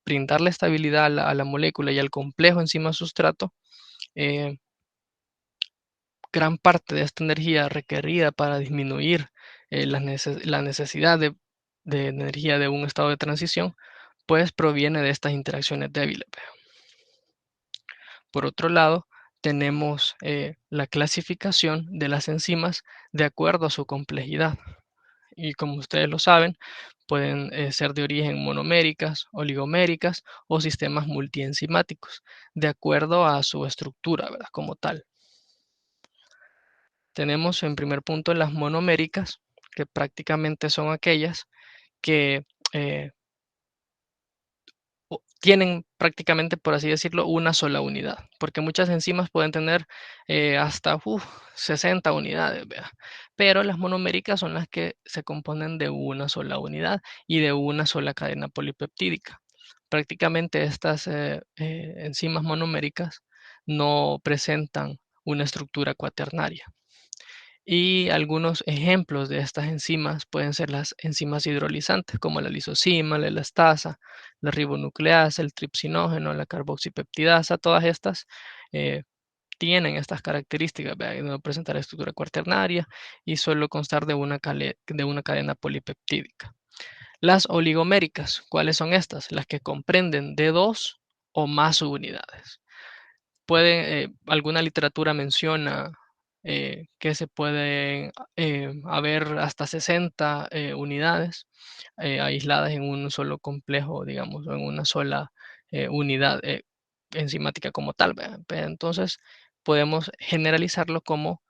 brindarle estabilidad a a la molécula y al complejo enzima-sustrato, eh, gran parte de esta energía requerida para disminuir la necesidad de energía de un estado de transición, pues proviene de estas interacciones débiles. Por otro lado, tenemos la clasificación de las enzimas de acuerdo a su complejidad. Y como ustedes lo saben, pueden ser de origen monoméricas, oligoméricas o sistemas multienzimáticos, de acuerdo a su estructura, ¿verdad? Como tal. Tenemos en primer punto las monoméricas, que prácticamente son aquellas que eh, tienen prácticamente, por así decirlo, una sola unidad, porque muchas enzimas pueden tener hasta 60 unidades, ¿vea? Pero las monoméricas son las que se componen de una sola unidad y de una sola cadena polipeptídica. Prácticamente estas enzimas monoméricas no presentan una estructura cuaternaria. Y algunos ejemplos de estas enzimas pueden ser las enzimas hidrolizantes, como la lisozima, la elastasa, la ribonucleasa, el tripsinógeno, la carboxipeptidasa. Todas estas eh, tienen estas características, ¿verdad? De no presentar estructura cuaternaria y solo constar de una cadena polipeptídica. Las oligoméricas, ¿cuáles son estas? Las que comprenden de dos o más subunidades. Alguna literatura menciona que se pueden haber hasta 60 unidades aisladas en un solo complejo, digamos, o en una sola unidad enzimática como tal, ¿verdad? Pero entonces podemos generalizarlo como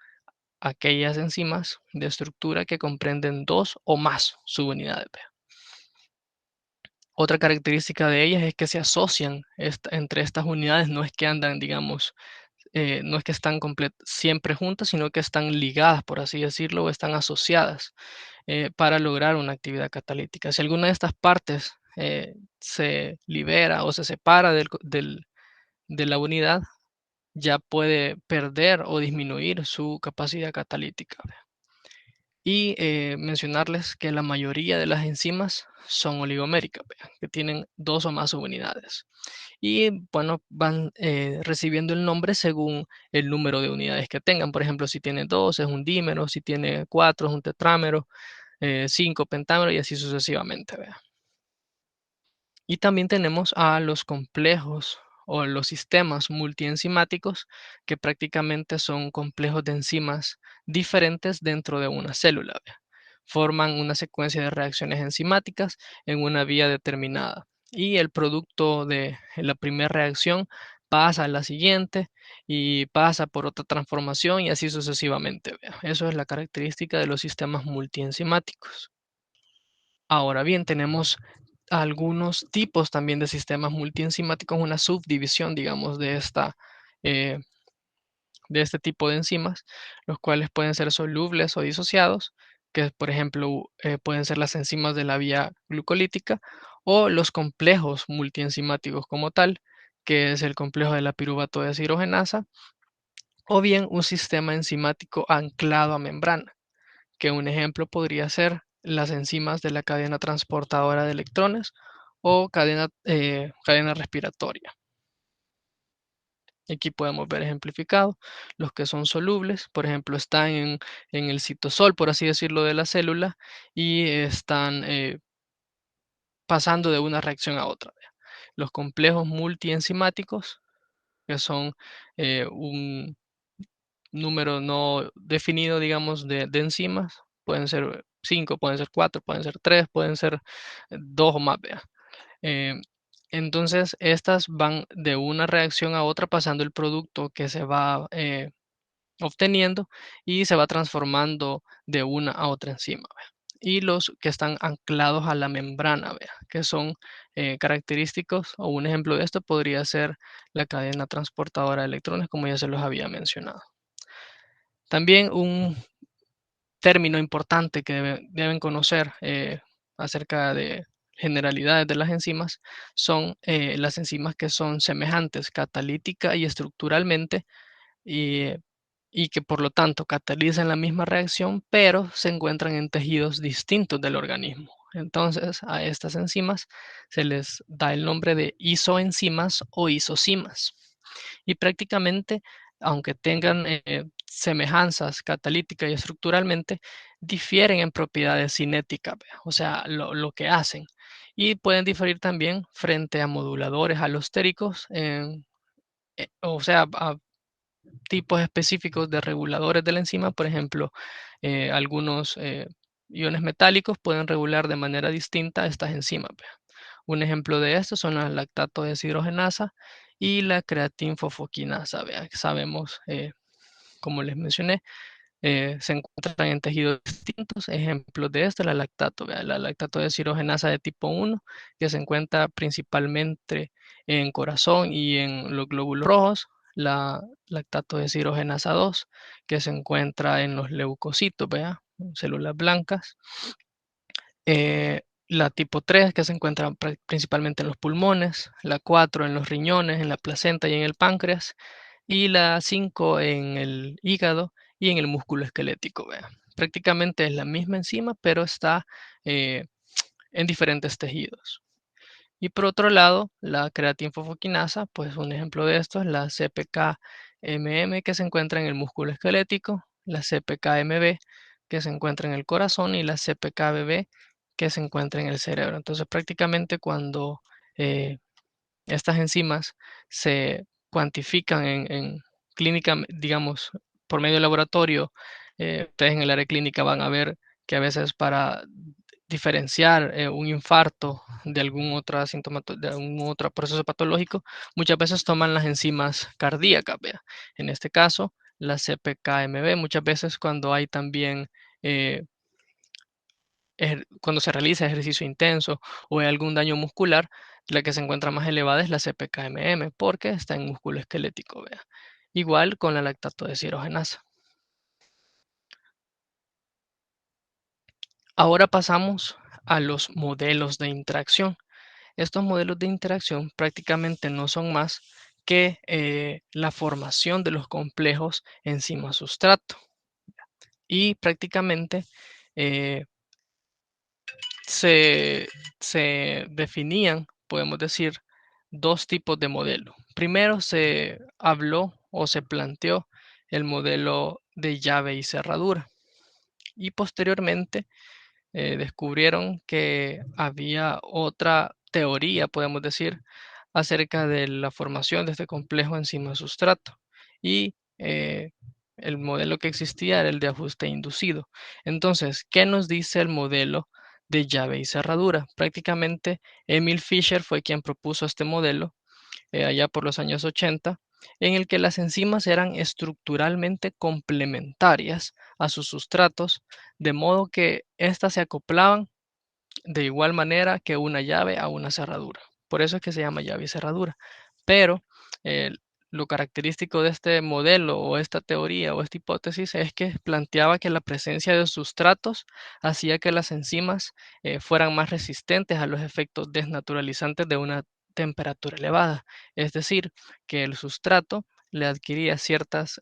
aquellas enzimas de estructura que comprenden dos o más subunidades, ¿verdad? Otra característica de ellas es que se asocian entre estas unidades, no es que andan, digamos, no es que están siempre juntas, sino que están ligadas, por así decirlo, o están asociadas para lograr una actividad catalítica. Si alguna de estas partes se libera o se separa de la unidad, ya puede perder o disminuir su capacidad catalítica. Y mencionarles que la mayoría de las enzimas son oligoméricas, que tienen dos o más subunidades. Y bueno, van recibiendo el nombre según el número de unidades que tengan. Por ejemplo, si tiene dos es un dímero, si tiene cuatro es un tetrámero, cinco pentámero y así sucesivamente. ¿Vea? Y también tenemos a los complejos o los sistemas multienzimáticos, que prácticamente son complejos de enzimas diferentes dentro de una célula. ¿Vea? Forman una secuencia de reacciones enzimáticas en una vía determinada. Y el producto de la primera reacción pasa a la siguiente y pasa por otra transformación y así sucesivamente. ¿Vea? Eso es la característica de los sistemas multienzimáticos. Ahora bien, tenemos algunos tipos también de sistemas multienzimáticos, una subdivisión, digamos, eh, de este tipo de enzimas, los cuales pueden ser solubles o disociados, que por ejemplo pueden ser las enzimas de la vía glucolítica, o los complejos multienzimáticos como tal, que es el complejo de la piruvato deshidrogenasa, o bien un sistema enzimático anclado a membrana, que un ejemplo podría ser las enzimas de la cadena transportadora de electrones o cadena respiratoria. Aquí podemos ver ejemplificado los que son solubles, por ejemplo, están en el citosol, por así decirlo, de la célula y están pasando de una reacción a otra. Los complejos multienzimáticos, que son un número no definido, digamos, de enzimas. Pueden ser 5, pueden ser 4, pueden ser 3, pueden ser 2 o más, vea. Eh, entonces, estas van de una reacción a otra pasando el producto que se va obteniendo y se va transformando de una a otra enzima, vea. Y los que están anclados a la membrana, vea, que son característicos, o un ejemplo de esto podría ser la cadena transportadora de electrones, como ya se los había mencionado. También un término importante que deben conocer acerca de generalidades de las enzimas son las enzimas que son semejantes catalítica y estructuralmente y, y que por lo tanto catalizan la misma reacción, pero se encuentran en tejidos distintos del organismo. Entonces, a estas enzimas se les da el nombre de isoenzimas o isocimas. Y prácticamente aunque tengan semejanzas catalítica y estructuralmente, difieren en propiedades cinéticas, vea, o sea, lo que hacen. Y pueden diferir también frente a moduladores alostéricos, o sea, a tipos específicos de reguladores de la enzima, por ejemplo, algunos iones metálicos pueden regular de manera distinta estas enzimas, vea. Un ejemplo de esto son la lactato deshidrogenasa y la creatinfosfoquinasa, vea, que sabemos, como les mencioné, se encuentran en tejidos distintos. Ejemplos de esto, la lactato, ¿vea? La lactato deshidrogenasa de tipo 1, que se encuentra principalmente en corazón y en los glóbulos rojos. La lactato deshidrogenasa 2, que se encuentra en los leucocitos, ¿vea? Células blancas. La tipo 3, que se encuentra principalmente en los pulmones. La 4 en los riñones, en la placenta y en el páncreas, y la 5 en el hígado y en el músculo esquelético, vea. Prácticamente es la misma enzima, pero está eh, en diferentes tejidos. Y por otro lado, la creatinfosfoquinasa, pues un ejemplo de esto es la CPK-MM, que se encuentra en el músculo esquelético, la CPK-MB, que se encuentra en el corazón, y la CPK-BB, que se encuentra en el cerebro. Entonces, prácticamente cuando eh, estas enzimas se cuantifican en clínica, digamos, por medio del laboratorio. Ustedes en el área clínica van a ver que a veces para diferenciar un infarto de de algún otro proceso patológico, muchas veces toman las enzimas cardíacas, vea. En este caso, la CPKMB, muchas veces cuando hay también eh, cuando se realiza ejercicio intenso o hay algún daño muscular, la que se encuentra más elevada es la CPK-MM porque está en músculo esquelético, vea. Igual con la lactato deshidrogenasa. Ahora pasamos a los modelos de interacción. Estos modelos de interacción prácticamente no son más que la formación de los complejos enzima-sustrato. Y prácticamente eh, se, se definían, podemos decir, dos tipos de modelo. Primero se habló o se planteó el modelo de llave y cerradura, y posteriormente descubrieron que había otra teoría, podemos decir, acerca de la formación de este complejo enzima-sustrato. Y el modelo que existía era el de ajuste inducido. Entonces, ¿qué nos dice el modelo de llave y cerradura? Prácticamente Emil Fischer fue quien propuso este modelo allá por los años 80, en el que las enzimas eran estructuralmente complementarias a sus sustratos, de modo que éstas se acoplaban de igual manera que una llave a una cerradura. Por eso es que se llama llave y cerradura. Pero eh, lo característico de este modelo o esta teoría o esta hipótesis es que planteaba que la presencia de sustratos hacía que las enzimas fueran más resistentes a los efectos desnaturalizantes de una temperatura elevada. Es decir, que el sustrato le adquiría ciertas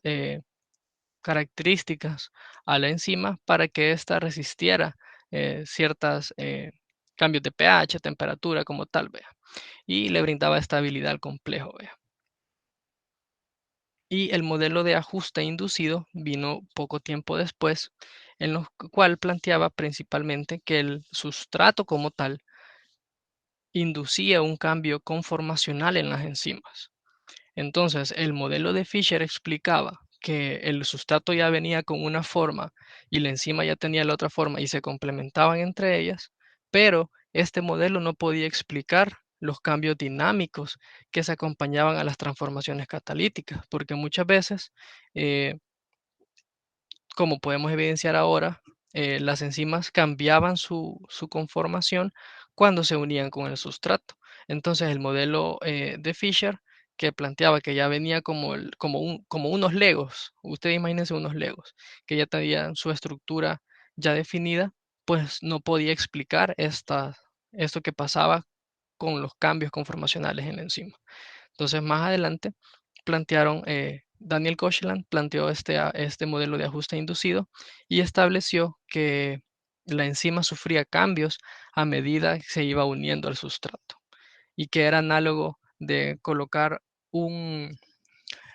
características a la enzima para que ésta resistiera ciertos cambios de pH, temperatura como tal, vea, y le brindaba estabilidad al complejo, vea. Y el modelo de ajuste inducido vino poco tiempo después, en lo cual planteaba principalmente que el sustrato como tal inducía un cambio conformacional en las enzimas. Entonces, el modelo de Fischer explicaba que el sustrato ya venía con una forma y la enzima ya tenía la otra forma y se complementaban entre ellas, pero este modelo no podía explicar los cambios dinámicos que se acompañaban a las transformaciones catalíticas, porque muchas veces eh, como podemos evidenciar ahora, las enzimas cambiaban su conformación cuando se unían con el sustrato. Entonces, el modelo de Fischer, que planteaba que ya venía como unos legos, ustedes imagínense unos legos, que ya tenían su estructura ya definida, pues no podía explicar esto que pasaba con los cambios conformacionales en la enzima. Entonces, más adelante plantearon, Daniel Koshland planteó este modelo de ajuste inducido y estableció que la enzima sufría cambios a medida que se iba uniendo al sustrato y que era análogo de colocar un,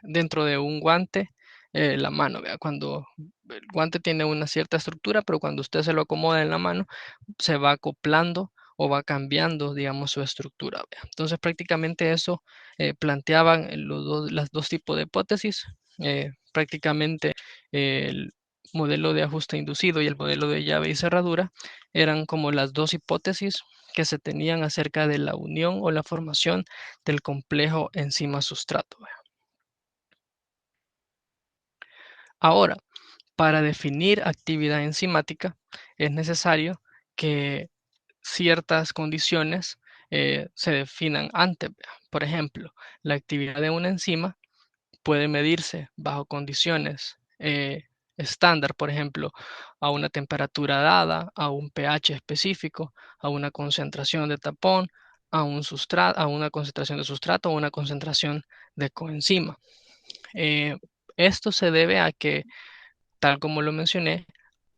dentro de un guante la mano, ¿vea? Cuando el guante tiene una cierta estructura, pero cuando usted se lo acomoda en la mano, se va acoplando o va cambiando, digamos, su estructura, ¿vea? Entonces, prácticamente eso planteaban las dos tipos de hipótesis. Prácticamente el modelo de ajuste inducido y el modelo de llave y cerradura eran como las dos hipótesis que se tenían acerca de la unión o la formación del complejo enzima-sustrato. Ahora, para definir actividad enzimática es necesario que ciertas condiciones se definan antes. Por ejemplo, la actividad de una enzima puede medirse bajo condiciones estándar, por ejemplo, a una temperatura dada, a un pH específico, a una concentración de tapón, a un sustrato, a una concentración de sustrato o una concentración de coenzima. Eh, Esto se debe a que, tal como lo mencioné,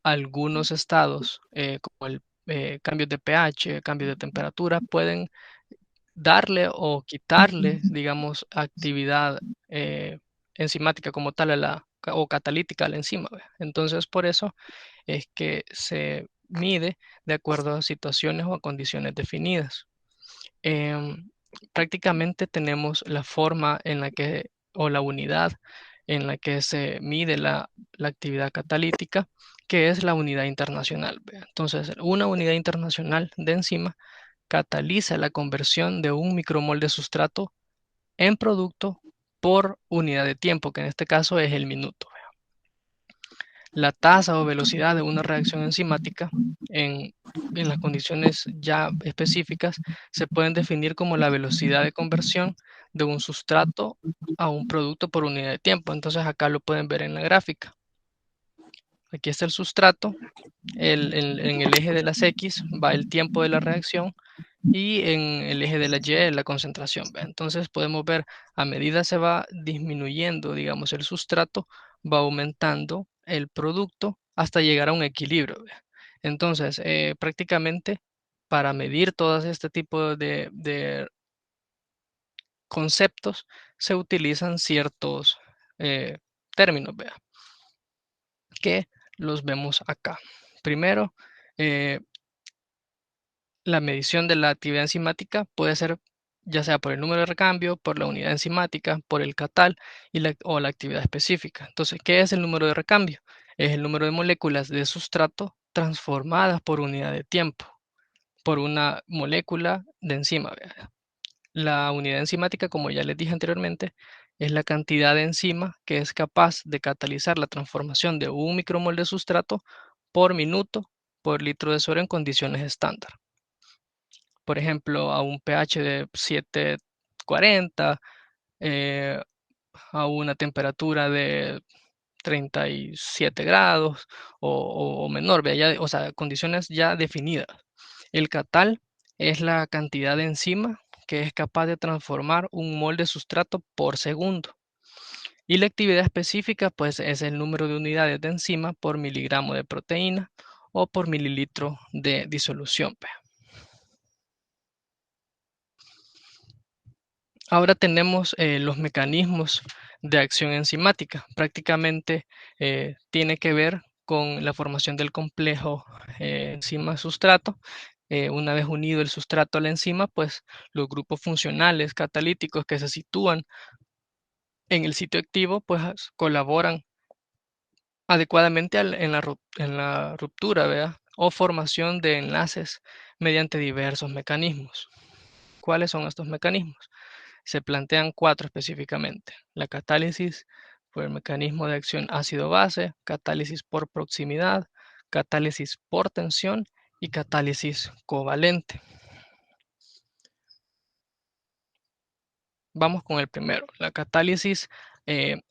algunos estados, como el cambios de pH, cambios de temperatura, pueden darle o quitarle, digamos, actividad enzimática como tal o catalítica a la enzima, ¿ve? Entonces, por eso es que se mide de acuerdo a situaciones o a condiciones definidas. Em, Prácticamente tenemos la forma en la que, o la unidad en la que se mide la actividad catalítica, que es la unidad internacional, ¿ve? Entonces, una unidad internacional de enzima cataliza la conversión de un micromol de sustrato en producto por unidad de tiempo, que en este caso es el minuto. La tasa o velocidad de una reacción enzimática en, en las condiciones ya específicas se pueden definir como la velocidad de conversión de un sustrato a un producto por unidad de tiempo. Entonces acá lo pueden ver en la gráfica. Aquí está el sustrato, en el eje de las X va el tiempo de la reacción y en el eje de la Y la concentración. ¿Ve? Entonces podemos ver a medida se va disminuyendo, digamos, el sustrato, va aumentando el producto hasta llegar a un equilibrio. ¿Ve? Entonces, prácticamente para medir todo este tipo de conceptos se utilizan ciertos términos, vea, que los vemos acá. Primero, eh, la medición de la actividad enzimática puede ser ya sea por el número de recambio, por la unidad enzimática, por el catal o la actividad específica. Entonces, ¿qué es el número de recambio? Es el número de moléculas de sustrato transformadas por unidad de tiempo, por una molécula de enzima. ¿Verdad? La unidad enzimática, como ya les dije anteriormente, es la cantidad de enzima que es capaz de catalizar la transformación de un micromol de sustrato por minuto por litro de suero en condiciones estándar. Por ejemplo, a un pH de 740, eh, a una temperatura de 37 grados o menor, ¿vea? Ya, o sea, condiciones ya definidas. El catal es la cantidad de enzima que es capaz de transformar un mol de sustrato por segundo. Y la actividad específica, pues, es el número de unidades de enzima por miligramo de proteína o por mililitro de disolución. ¿Ve? Ahora tenemos los mecanismos de acción enzimática. Prácticamente tiene que ver con la formación del complejo enzima-sustrato. Una vez unido el sustrato a la enzima, pues los grupos funcionales catalíticos que se sitúan en el sitio activo, pues colaboran adecuadamente en la ruptura, ¿verdad? O formación de enlaces mediante diversos mecanismos. ¿Cuáles son estos mecanismos? Se plantean cuatro específicamente: la catálisis por el mecanismo de acción ácido-base, catálisis por proximidad, catálisis por tensión y catálisis covalente. Vamos con el primero, la catálisis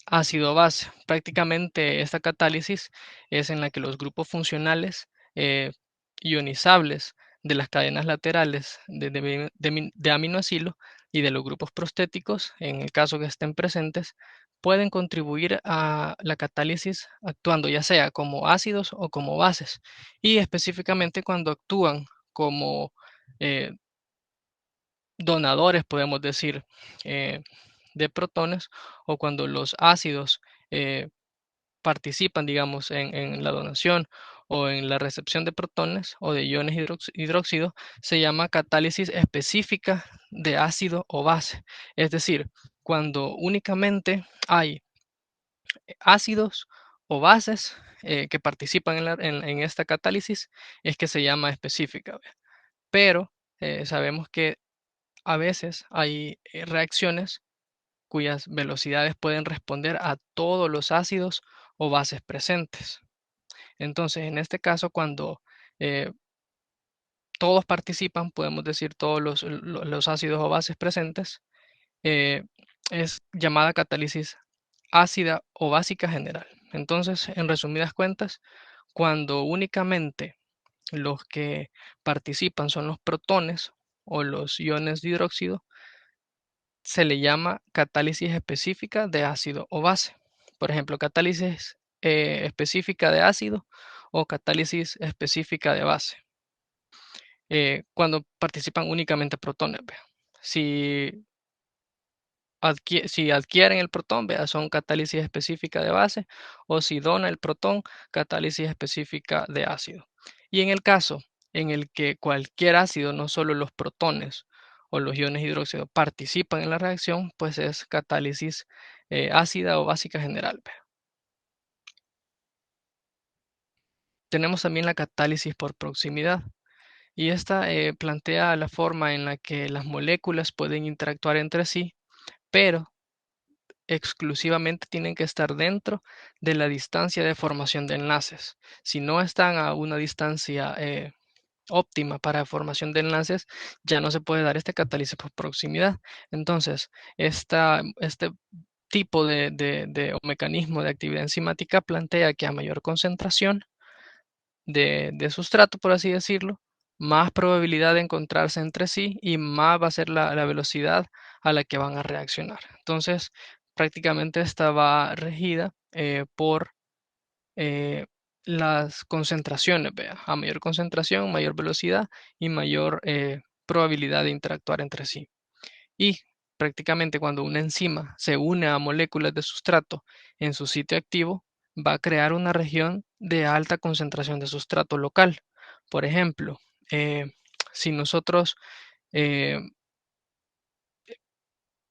ácido-base. Prácticamente esta catálisis es en la que los grupos funcionales ionizables de las cadenas laterales de aminoácido y de los grupos prostéticos, en el caso que estén presentes, pueden contribuir a la catálisis actuando ya sea como ácidos o como bases. Y específicamente cuando actúan como eh, donadores, podemos decir, eh, de protones, o cuando los ácidos participan, digamos, en la donación o en la recepción de protones o de iones hidróxido, se llama catálisis específica de ácido o base. Es decir, cuando únicamente hay ácidos o bases que participan en esta catálisis, es que se llama específica. ¿Ve? Pero sabemos que a veces hay reacciones cuyas velocidades pueden responder a todos los ácidos o bases presentes. Entonces, en este caso, cuando eh, todos participan, podemos decir todos los ácidos o bases presentes, eh, es llamada catálisis ácida o básica general. Entonces, en resumidas cuentas, cuando únicamente los que participan son los protones o los iones de hidróxido, se le llama catálisis específica de ácido o base. Por ejemplo, catálisis específica de ácido o catálisis específica de base. Cuando participan únicamente protones. Vea. Si, si adquieren el protón, vea, son catálisis específica de base, o si dona el protón, catálisis específica de ácido. Y en el caso en el que cualquier ácido, no solo los protones o los iones hidróxido, participan en la reacción, pues es catálisis ácida o básica general. Vea. Tenemos también la catálisis por proximidad. Y esta plantea la forma en la que las moléculas pueden interactuar entre sí, pero exclusivamente tienen que estar dentro de la distancia de formación de enlaces. Si no están a una distancia óptima para formación de enlaces, ya no se puede dar este catálisis por proximidad. Entonces, este tipo o mecanismo de actividad enzimática plantea que a mayor concentración, de sustrato, por así decirlo, más probabilidad de encontrarse entre sí y más va a ser la velocidad a la que van a reaccionar. Entonces, prácticamente esta va regida por eh, las concentraciones, vea, a mayor concentración, mayor velocidad y mayor probabilidad de interactuar entre sí. Y prácticamente cuando una enzima se une a moléculas de sustrato en su sitio activo, va a crear una región de alta concentración de sustrato local. Por ejemplo, si nosotros eh,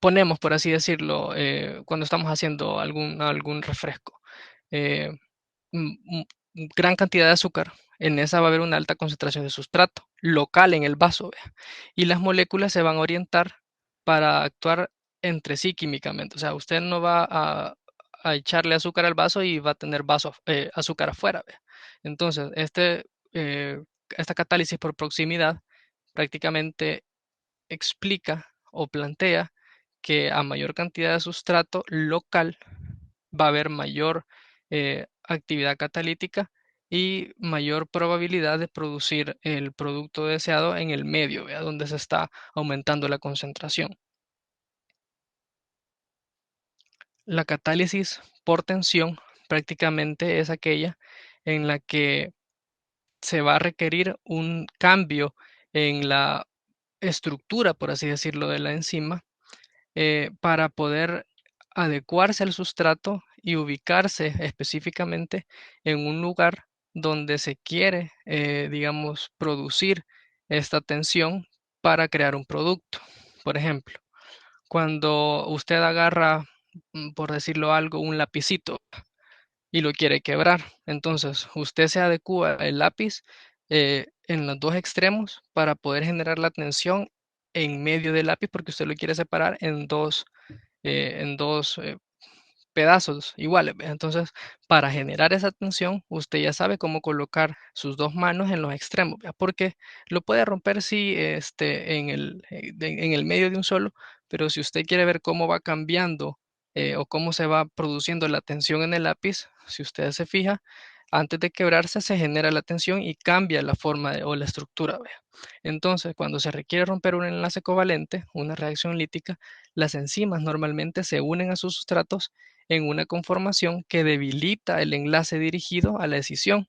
ponemos, por así decirlo, cuando estamos haciendo algún refresco, eh, gran cantidad de azúcar, en esa va a haber una alta concentración de sustrato local en el vaso, vea, y las moléculas se van a orientar para actuar entre sí químicamente. O sea, usted no va a echarle azúcar al vaso y va a tener azúcar afuera, vea. Entonces, esta catálisis por proximidad prácticamente explica o plantea que a mayor cantidad de sustrato local va a haber mayor actividad catalítica y mayor probabilidad de producir el producto deseado en el medio, ¿vea? Donde se está aumentando la concentración. La catálisis por tensión prácticamente es aquella en la que se va a requerir un cambio en la estructura, por así decirlo, de la enzima para poder adecuarse al sustrato y ubicarse específicamente en un lugar donde se quiere, digamos, producir esta tensión para crear un producto. Por ejemplo, cuando usted agarra, por decirlo algo, un lapicito y lo quiere quebrar, entonces usted se adecua el lápiz en los dos extremos para poder generar la tensión en medio del lápiz porque usted lo quiere separar en dos pedazos iguales. ¿Ve? Entonces, para generar esa tensión, usted ya sabe cómo colocar sus dos manos en los extremos, ¿vea? Porque lo puede romper si en el medio de un solo, pero si usted quiere ver cómo va cambiando o cómo se va produciendo la tensión en el lápiz, si usted se fija, antes de quebrarse se genera la tensión y cambia la forma o la estructura. ¿Vea? Entonces, cuando se requiere romper un enlace covalente, una reacción lítica, las enzimas normalmente se unen a sus sustratos en una conformación que debilita el enlace dirigido a la escisión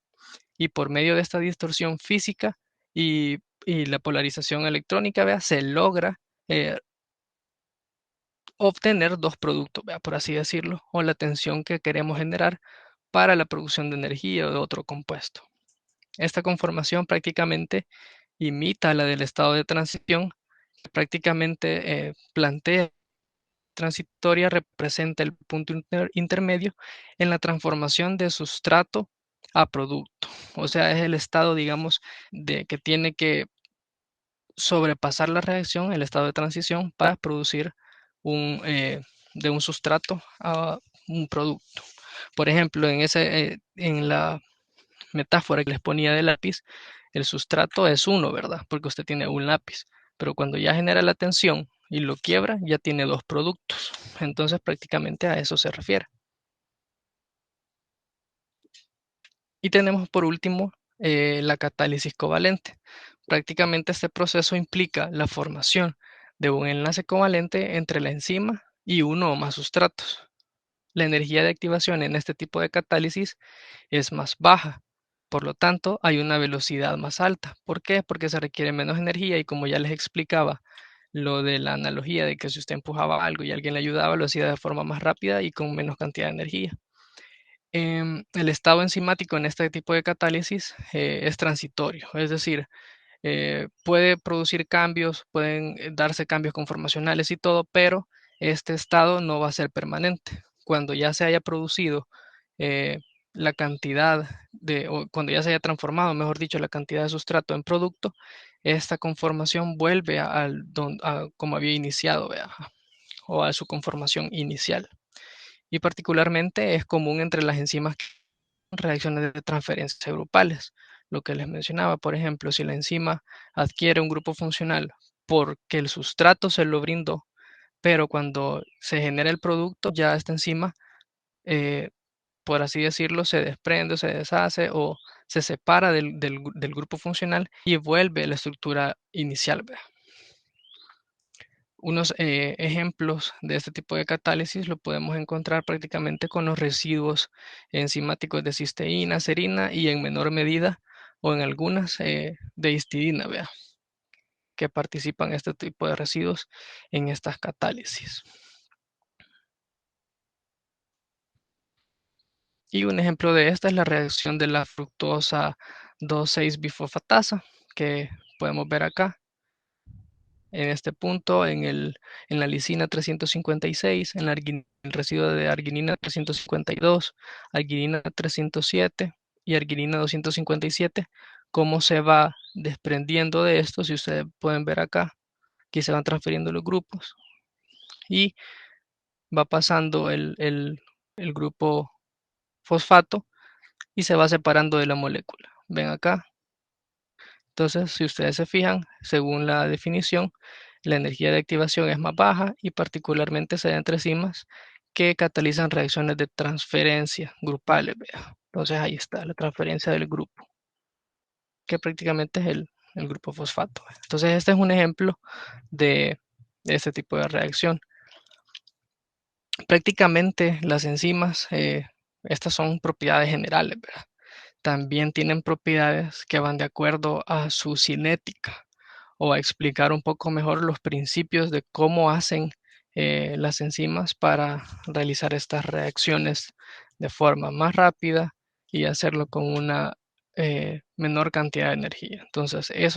y por medio de esta distorsión física y la polarización electrónica, vea, se logra eh, obtener dos productos, ¿vea? Por así decirlo, o la tensión que queremos generar para la producción de energía o de otro compuesto. Esta conformación prácticamente imita la del estado de transición, prácticamente plantea transitoria representa el punto intermedio en la transformación de sustrato a producto. O sea, es el estado, digamos, de que tiene que sobrepasar la reacción, el estado de transición, para producir de un sustrato a un producto. Por ejemplo, en la metáfora que les ponía de lápiz, el sustrato es uno, ¿verdad? Porque usted tiene un lápiz, pero cuando ya genera la tensión y lo quiebra, ya tiene dos productos. Entonces, prácticamente a eso se refiere. Y tenemos por último la catálisis covalente. Prácticamente este proceso implica la formación de un enlace covalente entre la enzima y uno o más sustratos. La energía de activación en este tipo de catálisis es más baja. Por lo tanto, hay una velocidad más alta. ¿Por qué? Porque se requiere menos energía y como ya les explicaba lo de la analogía de que si usted empujaba algo y alguien le ayudaba, lo hacía de forma más rápida y con menos cantidad de energía. El estado enzimático en este tipo de catálisis es transitorio, es decir, puede producir cambios, pueden darse cambios conformacionales y todo, pero este estado no va a ser permanente. Cuando ya se haya producido eh, la cantidad o cuando ya se haya transformado, mejor dicho, la cantidad de sustrato en producto, esta conformación vuelve a como había iniciado, vea, o a su conformación inicial. Y particularmente es común entre las enzimas reacciones de transferencia grupales. Lo que les mencionaba, por ejemplo, si la enzima adquiere un grupo funcional porque el sustrato se lo brindó, pero cuando se genera el producto, ya esta enzima, eh, por así decirlo, se desprende, se deshace o se separa del grupo funcional y vuelve a la estructura inicial. Unos ejemplos de este tipo de catálisis lo podemos encontrar prácticamente con los residuos enzimáticos de cisteína, serina y en menor medida o en algunas de histidina, vea, que participan este tipo de residuos en estas catálisis. Y un ejemplo de esta es la reacción de la fructosa 2,6-bifosfatasa que podemos ver acá en este punto, en la lisina 356, el residuo de arginina 352, arginina 307 y arginina 257, cómo se va desprendiendo de esto, si ustedes pueden ver acá, aquí se van transfiriendo los grupos y va pasando el grupo fosfato y se va separando de la molécula. Ven acá. Entonces, si ustedes se fijan, según la definición, la energía de activación es más baja y particularmente se da entre enzimas que catalizan reacciones de transferencia grupales. Vea. Entonces ahí está la transferencia del grupo, que prácticamente es el grupo fosfato. Entonces este es un ejemplo de este tipo de reacción. Prácticamente las enzimas, estas son propiedades generales, ¿verdad? También tienen propiedades que van de acuerdo a su cinética o a explicar un poco mejor los principios de cómo hacen las enzimas para realizar estas reacciones de forma más rápida y hacerlo con una menor cantidad de energía. Entonces, eso